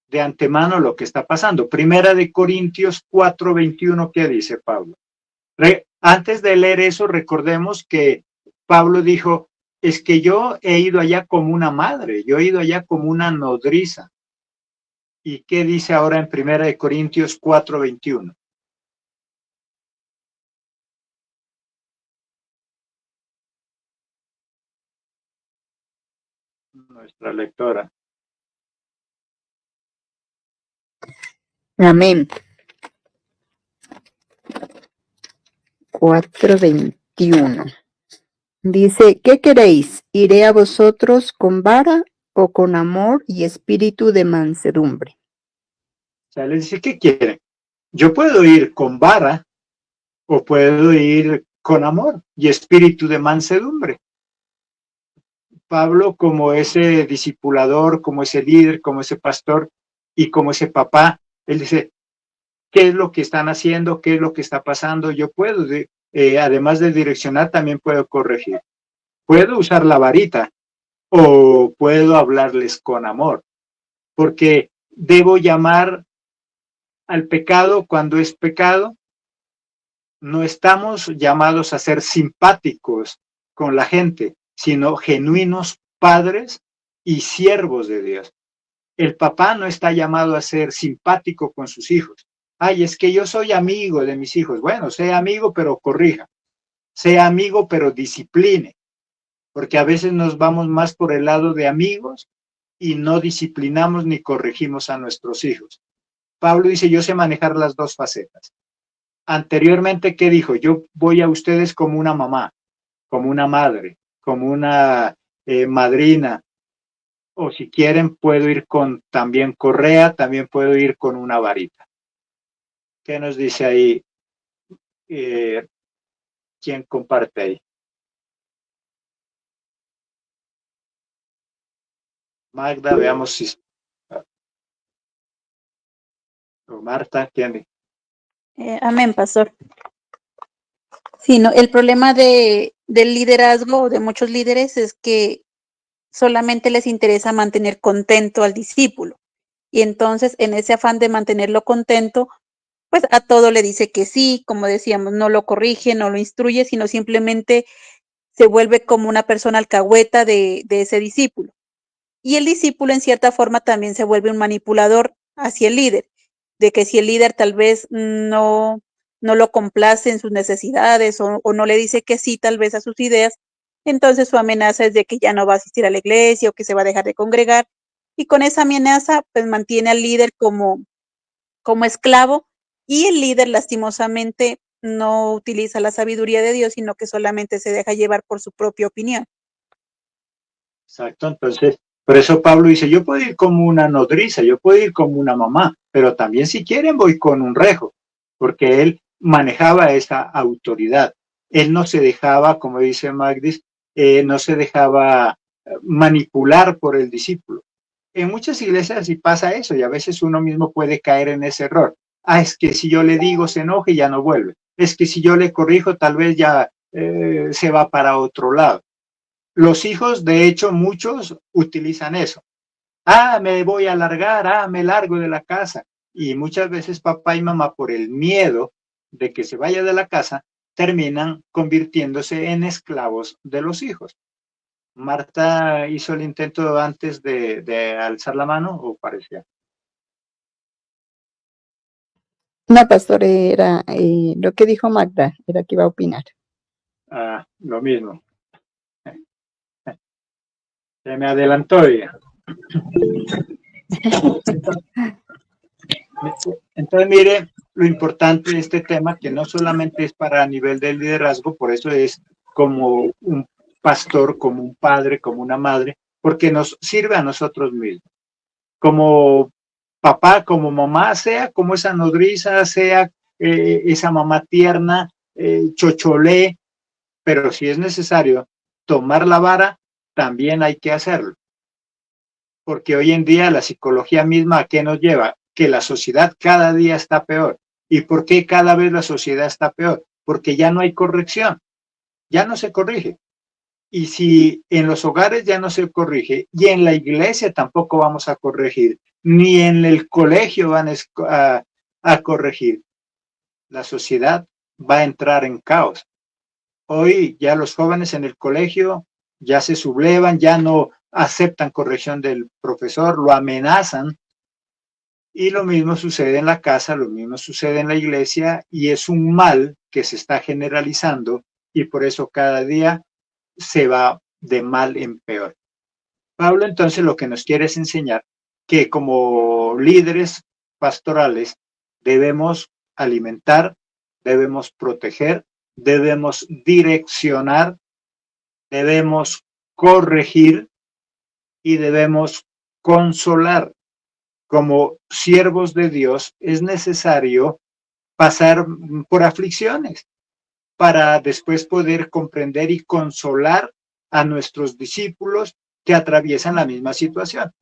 de antemano lo que está pasando. Primera de Corintios 4:21, ¿qué dice Pablo? Antes de leer eso, recordemos que Pablo dijo, es que yo he ido allá como una madre, yo he ido allá como una nodriza. ¿Y qué dice ahora en Primera de Corintios 4:21? Nuestra lectora. Amén. 4:21. Dice, ¿qué queréis? ¿Iré a vosotros con vara o con amor y espíritu de mansedumbre? O sea, le dice, ¿qué quieren? Yo puedo ir con vara o puedo ir con amor y espíritu de mansedumbre. Pablo, como ese discipulador, como ese líder, como ese pastor y como ese papá, él dice, ¿qué es lo que están haciendo? ¿Qué es lo que está pasando? Yo puedo, además de direccionar, también puedo corregir. Puedo usar la varita o puedo hablarles con amor, porque debo llamar al pecado cuando es pecado. No estamos llamados a ser simpáticos con la gente, sino genuinos padres y siervos de Dios. El papá no está llamado a ser simpático con sus hijos. Ay, es que yo soy amigo de mis hijos. Bueno, sea amigo, pero corrija. Sea amigo, pero discipline. Porque a veces nos vamos más por el lado de amigos y no disciplinamos ni corregimos a nuestros hijos. Pablo dice, yo sé manejar las dos facetas. Anteriormente, ¿qué dijo? Yo voy a ustedes como una mamá, como una madre, como una madrina, o si quieren puedo ir con también correa, también puedo ir con una varita. ¿Qué nos dice ahí? ¿Quién comparte ahí? Magda, veamos si... O Marta, ¿quién? Amén, pastor. Sí, no, el problema del liderazgo de muchos líderes es que solamente les interesa mantener contento al discípulo. Y entonces, en ese afán de mantenerlo contento, pues a todo le dice que sí, como decíamos, no lo corrige, no lo instruye, sino simplemente se vuelve como una persona alcahueta de ese discípulo. Y el discípulo, en cierta forma, también se vuelve un manipulador hacia el líder, de que si el líder tal vez no lo complace en sus necesidades o no le dice que sí tal vez a sus ideas, entonces su amenaza es de que ya no va a asistir a la iglesia o que se va a dejar de congregar. Y con esa amenaza, pues mantiene al líder como esclavo, y el líder lastimosamente no utiliza la sabiduría de Dios, sino que solamente se deja llevar por su propia opinión. Exacto, entonces, por eso Pablo dice, yo puedo ir como una nodriza, yo puedo ir como una mamá, pero también si quieren voy con un rejo, porque él manejaba esa autoridad. Él no se dejaba, como dice Magdis, no se dejaba manipular por el discípulo. En muchas iglesias sí pasa eso y a veces uno mismo puede caer en ese error. Ah, es que si yo le digo se enoja y ya no vuelve. Es que si yo le corrijo tal vez ya se va para otro lado. Los hijos, de hecho, muchos utilizan eso. Ah, me voy a largar, me largo de la casa. Y muchas veces papá y mamá, por el miedo de que se vaya de la casa, terminan convirtiéndose en esclavos de los hijos. Marta hizo el intento antes de alzar la mano, ¿o parecía? No, pastor, era lo que dijo Magda, era que iba a opinar. Lo mismo. Se me adelantó ya. Entonces, mire, lo importante de este tema, que no solamente es para nivel del liderazgo, por eso es como un pastor, como un padre, como una madre, porque nos sirve a nosotros mismos. Como papá, como mamá, sea como esa nodriza, sea esa mamá tierna, chocholé, pero si es necesario tomar la vara, también hay que hacerlo. Porque hoy en día la psicología misma, ¿a qué nos lleva? Que la sociedad cada día está peor. ¿Y por qué cada vez la sociedad está peor? Porque ya no hay corrección, ya no se corrige. Y si en los hogares ya no se corrige, y en la iglesia tampoco vamos a corregir, ni en el colegio van a corregir, la sociedad va a entrar en caos. Hoy ya los jóvenes en el colegio ya se sublevan, ya no aceptan corrección del profesor, lo amenazan. Y lo mismo sucede en la casa, lo mismo sucede en la iglesia, y es un mal que se está generalizando y por eso cada día se va de mal en peor. Pablo entonces lo que nos quiere es enseñar que como líderes pastorales debemos alimentar, debemos proteger, debemos direccionar debemos corregir y debemos consolar. Como siervos de Dios es necesario pasar por aflicciones para después poder comprender y consolar a nuestros discípulos que atraviesan la misma situación.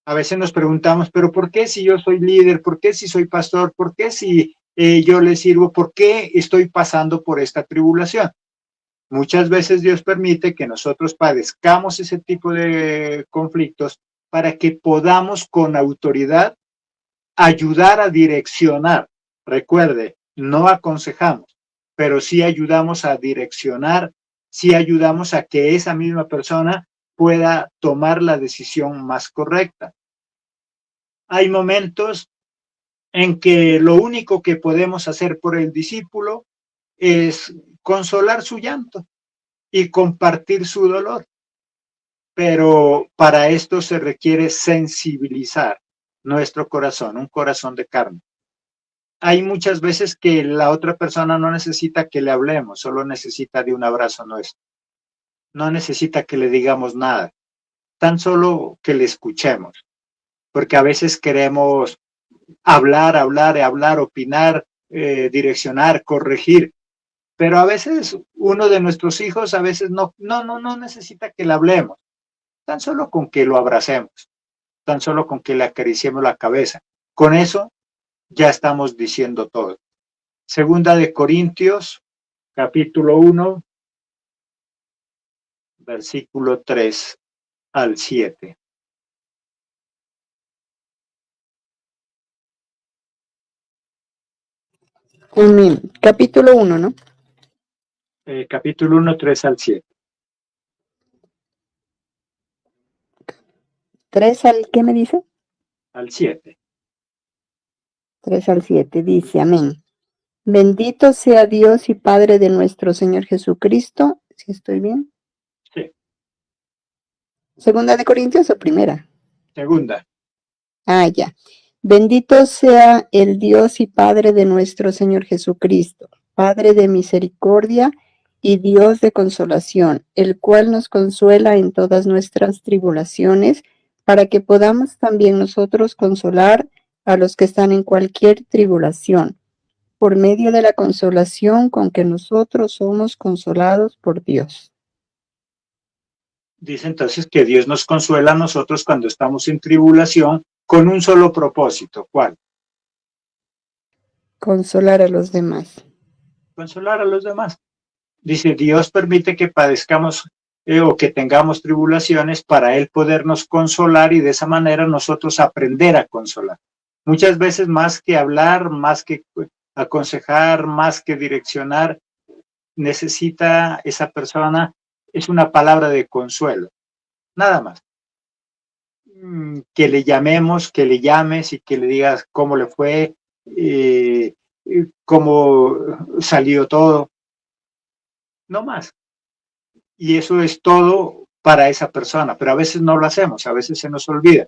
A veces nos preguntamos, pero ¿por qué si yo soy líder? ¿Por qué si soy pastor? ¿Por qué si yo le sirvo? ¿Por qué estoy pasando por esta tribulación? Muchas veces Dios permite que nosotros padezcamos ese tipo de conflictos para que podamos con autoridad ayudar a direccionar. Recuerde, no aconsejamos, pero sí ayudamos a direccionar, sí ayudamos a que esa misma persona pueda tomar la decisión más correcta. Hay momentos en que lo único que podemos hacer por el discípulo es consolar su llanto y compartir su dolor. Pero para esto se requiere sensibilizar nuestro corazón, un corazón de carne. Hay muchas veces que la otra persona no necesita que le hablemos, solo necesita de un abrazo nuestro. No necesita que le digamos nada, tan solo que le escuchemos. Porque a veces queremos hablar, opinar, direccionar, corregir. Pero a veces uno de nuestros hijos a veces no necesita que le hablemos. Tan solo con que lo abracemos, tan solo con que le acariciemos la cabeza. Con eso ya estamos diciendo todo. Segunda de Corintios, capítulo 1, versículo 3 al 7. Capítulo 1, ¿no? Capítulo 1, 3 al 7. 3 al, ¿qué me dice? Al 7. 3 al 7 dice, amén. Bendito sea Dios y Padre de nuestro Señor Jesucristo. ¿Sí estoy bien? Sí. ¿Segunda de Corintios o primera? Segunda. Ah, ya. Bendito sea el Dios y Padre de nuestro Señor Jesucristo, Padre de misericordia y Dios de consolación, el cual nos consuela en todas nuestras tribulaciones, para que podamos también nosotros consolar a los que están en cualquier tribulación, por medio de la consolación con que nosotros somos consolados por Dios. Dice entonces que Dios nos consuela a nosotros cuando estamos en tribulación con un solo propósito. ¿Cuál? Consolar a los demás. Consolar a los demás. Dice, Dios permite que padezcamos o que tengamos tribulaciones para Él podernos consolar y de esa manera nosotros aprender a consolar. Muchas veces más que hablar, más que aconsejar, más que direccionar, necesita esa persona, es una palabra de consuelo, nada más. Que le llamemos, que le llames y que le digas cómo le fue, cómo salió todo. No más. Y eso es todo para esa persona, pero a veces no lo hacemos, a veces se nos olvida.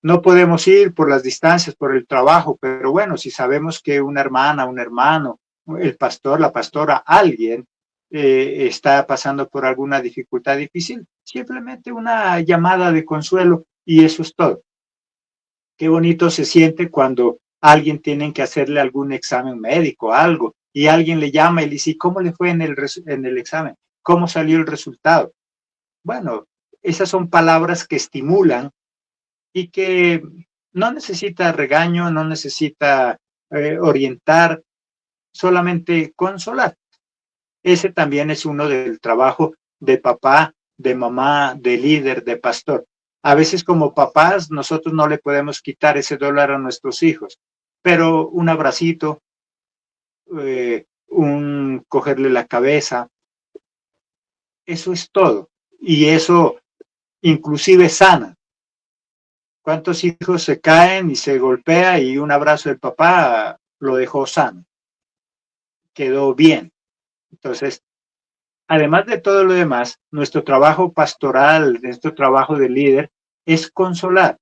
No podemos ir por las distancias, por el trabajo, pero bueno, si sabemos que una hermana, un hermano, el pastor, la pastora, alguien está pasando por alguna dificultad difícil, simplemente una llamada de consuelo y eso es todo. Qué bonito se siente cuando alguien tiene que hacerle algún examen médico, algo, y alguien le llama y le dice, ¿cómo le fue en el examen? ¿Cómo salió el resultado? Bueno, esas son palabras que estimulan y que no necesita regaño, no necesita orientar, solamente consolar. Ese también es uno del trabajo de papá, de mamá, de líder, de pastor. A veces como papás nosotros no le podemos quitar ese dolor a nuestros hijos, pero un abracito, un cogerle la cabeza, eso es todo. Y eso inclusive sana. ¿Cuántos hijos se caen y se golpea y un abrazo del papá lo dejó sano? Quedó bien. Entonces, además de todo lo demás, nuestro trabajo pastoral, nuestro trabajo de líder, es consolar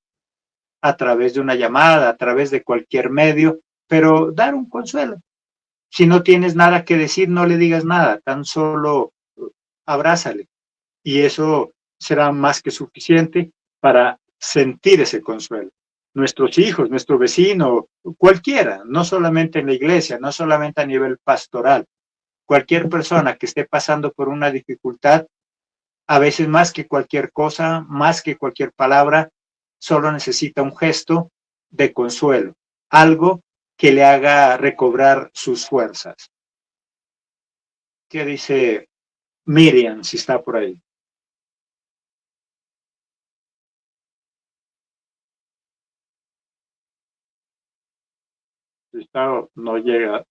a través de una llamada, a través de cualquier medio, pero dar un consuelo. Si no tienes nada que decir, no le digas nada, tan solo abrázale. Y eso será más que suficiente para sentir ese consuelo. Nuestros hijos, nuestro vecino, cualquiera, no solamente en la iglesia, no solamente a nivel pastoral, cualquier persona que esté pasando por una dificultad, a veces más que cualquier cosa, más que cualquier palabra, solo necesita un gesto de consuelo, algo que le haga recobrar sus fuerzas. ¿Qué dice Miriam, si está por ahí? Está, no llega,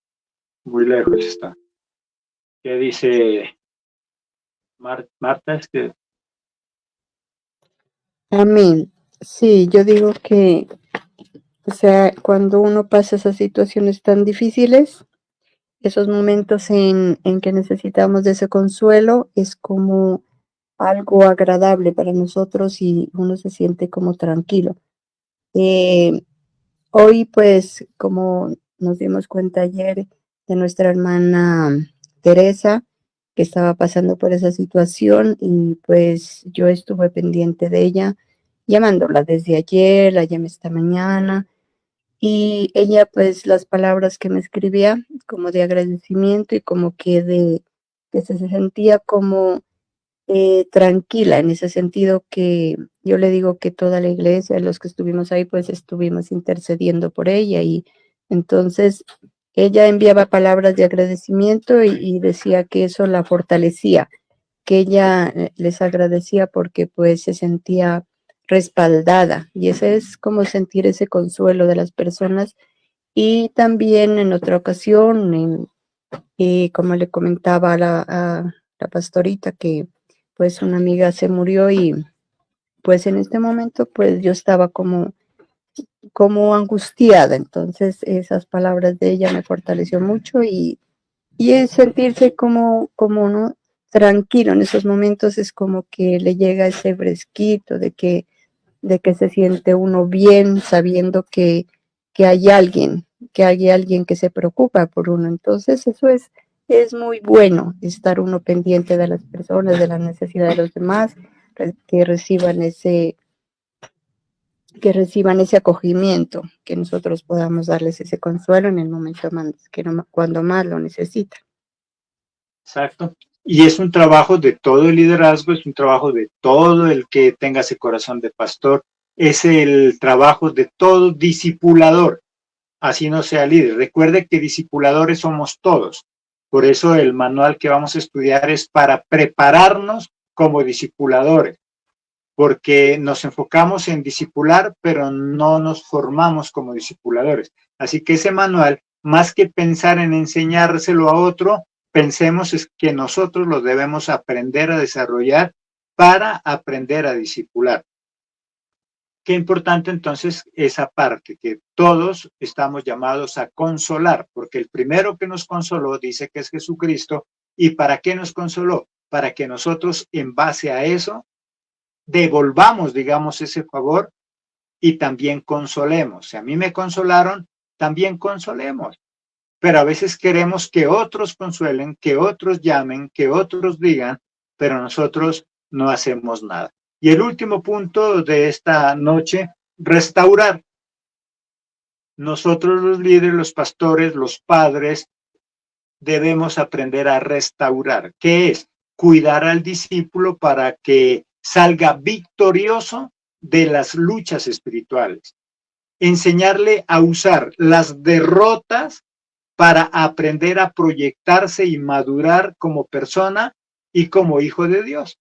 muy lejos está. ¿Qué dice Marta? Es que Amén. Sí, yo digo que, o sea, cuando uno pasa esas situaciones tan difíciles, esos momentos en que necesitamos de ese consuelo, es como algo agradable para nosotros y uno se siente como tranquilo. Hoy, pues, como nos dimos cuenta ayer de nuestra hermana Teresa, que estaba pasando por esa situación, y pues yo estuve pendiente de ella, llamándola desde ayer, la llamé esta mañana, y ella, pues, las palabras que me escribía, como de agradecimiento y como que se sentía como tranquila, en ese sentido que yo le digo que toda la iglesia, los que estuvimos ahí, pues estuvimos intercediendo por ella, y entonces ella enviaba palabras de agradecimiento y decía que eso la fortalecía, que ella les agradecía porque pues se sentía respaldada, y ese es como sentir ese consuelo de las personas. Y también en otra ocasión, como le comentaba a la pastorita, que pues una amiga se murió, y pues en este momento pues yo estaba como angustiada, entonces esas palabras de ella me fortaleció mucho, y es sentirse como no tranquilo en esos momentos, es como que le llega ese fresquito de que se siente uno bien sabiendo que hay alguien, que hay alguien que se preocupa por uno. Entonces eso es muy bueno, estar uno pendiente de las personas, de la necesidad de los demás, que reciban ese acogimiento, que nosotros podamos darles ese consuelo en el momento cuando más lo necesitan. exacto. Y es un trabajo de todo el liderazgo, es un trabajo de todo el que tenga ese corazón de pastor, es el trabajo de todo discipulador, así no sea líder. Recuerde que discipuladores somos todos. Por eso el manual que vamos a estudiar es para prepararnos como discipuladores, porque nos enfocamos en discipular, pero no nos formamos como discipuladores. Así que ese manual, más que pensar en enseñárselo a otro, pensemos es que nosotros lo debemos aprender a desarrollar para aprender a discipular. Qué importante entonces esa parte, que todos estamos llamados a consolar, porque el primero que nos consoló dice que es Jesucristo. ¿Y para qué nos consoló? Para que nosotros en base a eso devolvamos, digamos, ese favor y también consolemos. Si a mí me consolaron, también consolemos. Pero a veces queremos que otros consuelen, que otros llamen, que otros digan, pero nosotros no hacemos nada. Y el último punto de esta noche, restaurar. Nosotros los líderes, los pastores, los padres, debemos aprender a restaurar. ¿Qué es? Cuidar al discípulo para que salga victorioso de las luchas espirituales. Enseñarle a usar las derrotas para aprender a proyectarse y madurar como persona y como hijo de Dios.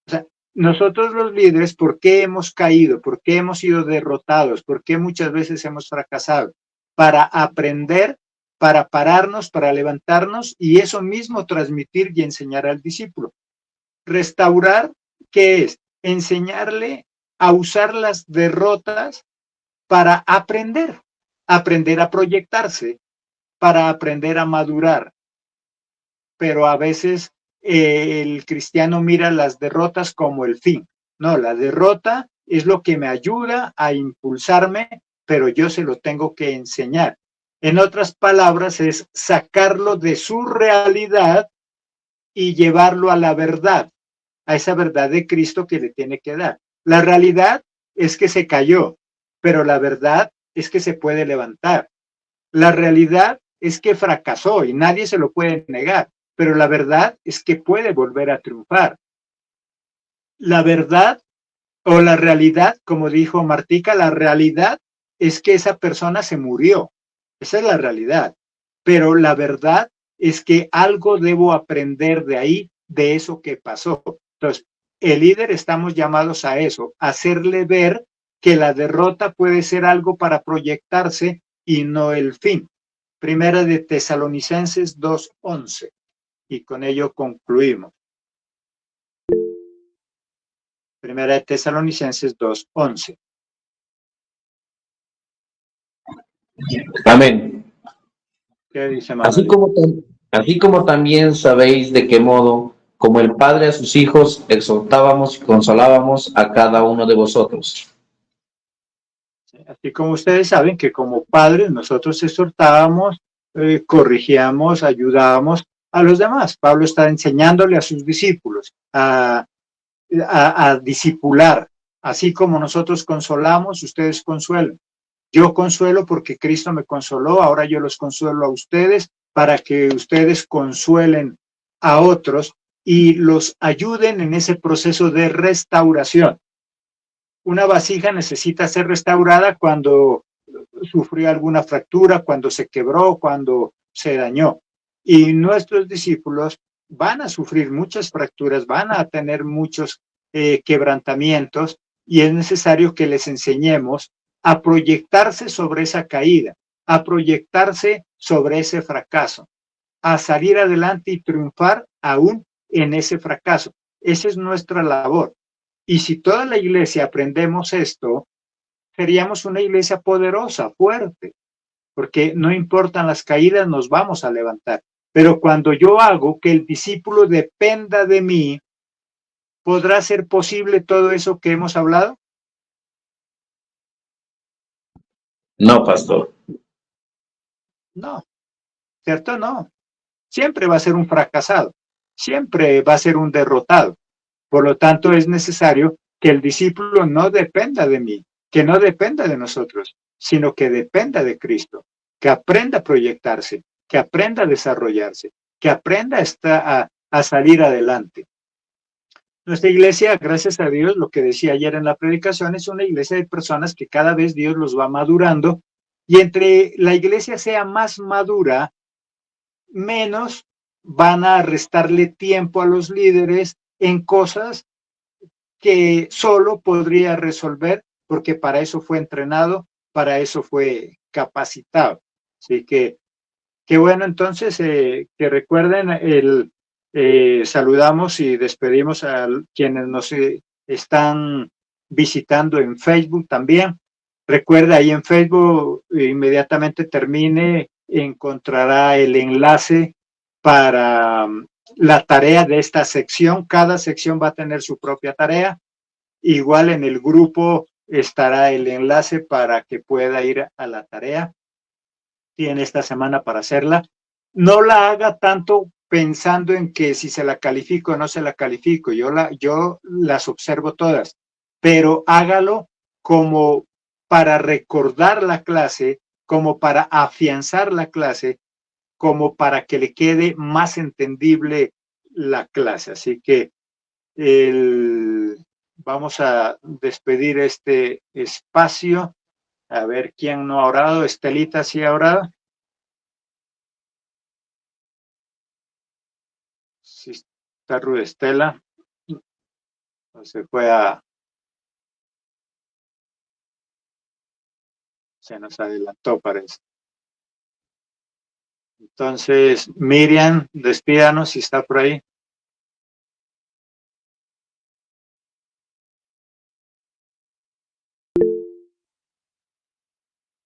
O sea, nosotros los líderes, ¿por qué hemos caído? ¿Por qué hemos sido derrotados? ¿Por qué muchas veces hemos fracasado? Para aprender, para pararnos, para levantarnos y eso mismo transmitir y enseñar al discípulo. Restaurar, ¿qué es? Enseñarle a usar las derrotas para aprender a proyectarse, para aprender a madurar. Pero a veces el cristiano mira las derrotas como el fin. No, la derrota es lo que me ayuda a impulsarme, pero yo se lo tengo que enseñar. En otras palabras, es sacarlo de su realidad y llevarlo a la verdad, a esa verdad de Cristo que le tiene que dar. La realidad es que se cayó, pero la verdad es que se puede levantar. La realidad es que fracasó y nadie se lo puede negar, pero la verdad es que puede volver a triunfar. La verdad o la realidad, como dijo Martica, la realidad es que esa persona se murió. Esa es la realidad. Pero la verdad es que algo debo aprender de ahí, de eso que pasó. Entonces, el líder estamos llamados a eso, a hacerle ver que la derrota puede ser algo para proyectarse y no el fin. Primera de Tesalonicenses 2:11. Y con ello concluimos. Primera de Tesalonicenses 2:11. Amén. ¿Qué dice Así Manuel? así como también sabéis de qué modo, como el Padre a sus hijos, exhortábamos y consolábamos a cada uno de vosotros. Así como ustedes saben que como padres nosotros exhortábamos, corrigíamos, ayudábamos a los demás. Pablo está enseñándole a sus discípulos a discipular. Así como nosotros consolamos, ustedes consuelen. Yo consuelo porque Cristo me consoló, ahora yo los consuelo a ustedes para que ustedes consuelen a otros y los ayuden en ese proceso de restauración. Una vasija necesita ser restaurada cuando sufrió alguna fractura, cuando se quebró, cuando se dañó. Y nuestros discípulos van a sufrir muchas fracturas, van a tener muchos quebrantamientos y es necesario que les enseñemos a proyectarse sobre esa caída, a proyectarse sobre ese fracaso, a salir adelante y triunfar aún en ese fracaso. Esa es nuestra labor. Y si toda la iglesia aprendemos esto, seríamos una iglesia poderosa, fuerte, porque no importan las caídas, nos vamos a levantar. Pero cuando yo hago que el discípulo dependa de mí, ¿podrá ser posible todo eso que hemos hablado? No, pastor. No, ¿cierto? No. Siempre va a ser un fracasado, siempre va a ser un derrotado. Por lo tanto, es necesario que el discípulo no dependa de mí, que no dependa de nosotros, sino que dependa de Cristo, que aprenda a proyectarse, que aprenda a desarrollarse, que aprenda a salir adelante. Nuestra iglesia, gracias a Dios, lo que decía ayer en la predicación, es una iglesia de personas que cada vez Dios los va madurando y entre la iglesia sea más madura, menos van a restarle tiempo a los líderes en cosas que solo podría resolver porque para eso fue entrenado, para eso fue capacitado. Así que, qué bueno entonces que recuerden, saludamos y despedimos a quienes nos están visitando en Facebook también. Recuerda, ahí en Facebook, inmediatamente termine, encontrará el enlace para la tarea de esta sección. Cada sección va a tener su propia tarea. Igual en el grupo estará el enlace para que pueda ir a la tarea. Tiene esta semana para hacerla. No la haga tanto pensando en que si se la califico o no se la califico. Yo las observo todas, pero hágalo como para recordar la clase, como para afianzar la clase, como para que le quede más entendible la clase. Así que vamos a despedir este espacio. A ver quién no ha orado. Estelita, ¿sí ha orado? Sí, está Ruth Estela. Se fue se nos adelantó, parece. Entonces, Miriam, despídanos si está por ahí.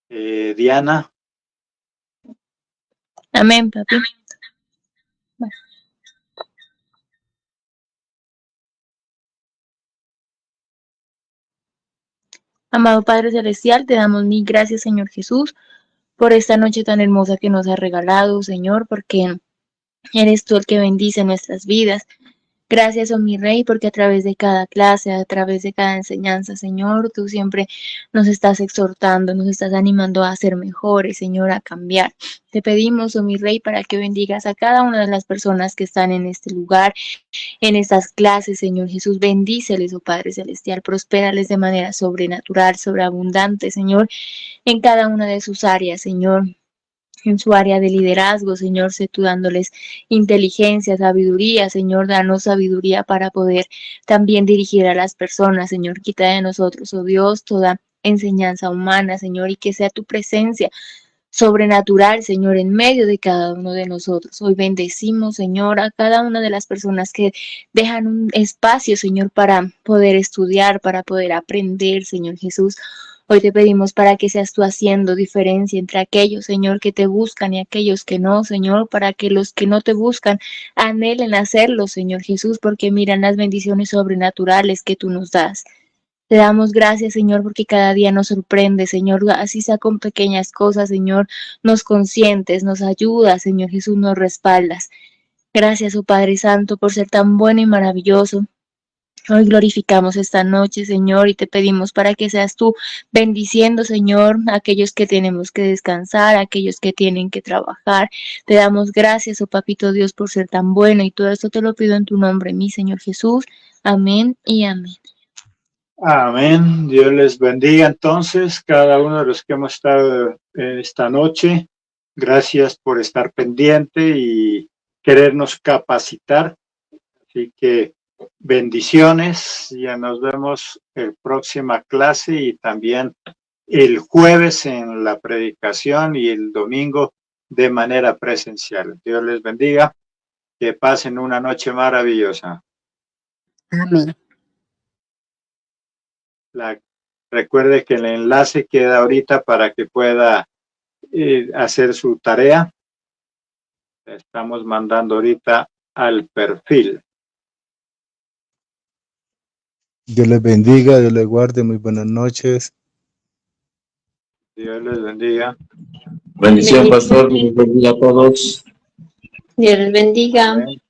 Diana. Amén, papi. Amado Padre Celestial, te damos mil gracias, Señor Jesús, por esta noche tan hermosa que nos has regalado, Señor, porque Eres tú el que bendice nuestras vidas. Gracias, oh mi Rey, porque a través de cada clase, a través de cada enseñanza, Señor, tú siempre nos estás exhortando, nos estás animando a ser mejores, Señor, a cambiar. Te pedimos, oh mi Rey, para que bendigas a cada una de las personas que están en este lugar, en estas clases, Señor Jesús. Bendíceles, oh Padre Celestial, prospérales de manera sobrenatural, sobreabundante, Señor, en cada una de sus áreas, Señor. En su área de liderazgo, Señor, sé tú dándoles inteligencia, sabiduría, Señor, danos sabiduría para poder también dirigir a las personas, Señor, quita de nosotros, oh Dios, toda enseñanza humana, Señor, y que sea tu presencia sobrenatural, Señor, en medio de cada uno de nosotros. Hoy bendecimos, Señor, a cada una de las personas que dejan un espacio, Señor, para poder estudiar, para poder aprender, Señor Jesús. Hoy te pedimos para que seas tú haciendo diferencia entre aquellos, Señor, que te buscan y aquellos que no, Señor, para que los que no te buscan anhelen hacerlo, Señor Jesús, porque miran las bendiciones sobrenaturales que tú nos das. Te damos gracias, Señor, porque cada día nos sorprende, Señor, así sea con pequeñas cosas, Señor, nos consientes, nos ayudas, Señor Jesús, nos respaldas. Gracias, oh Padre Santo, por ser tan bueno y maravilloso. Hoy glorificamos esta noche, Señor, y te pedimos para que seas tú bendiciendo, Señor, a aquellos que tenemos que descansar, a aquellos que tienen que trabajar. Te damos gracias, oh Papito Dios, por ser tan bueno, y todo esto te lo pido en tu nombre, mi Señor Jesús. Amén y amén. Amén. Dios les bendiga entonces cada uno de los que hemos estado esta noche. Gracias por estar pendiente y querernos capacitar. Así que bendiciones. Ya nos vemos en próxima clase y también el jueves en la predicación y el domingo de manera presencial. Dios les bendiga. Que pasen una noche maravillosa. Amén. Recuerde que el enlace queda ahorita para que pueda hacer su tarea. Le estamos mandando ahorita al perfil. Dios les bendiga, Dios les guarde, muy buenas noches. Dios les bendiga. Bendición, pastor. Bendiga a todos. Dios les bendiga. Amén.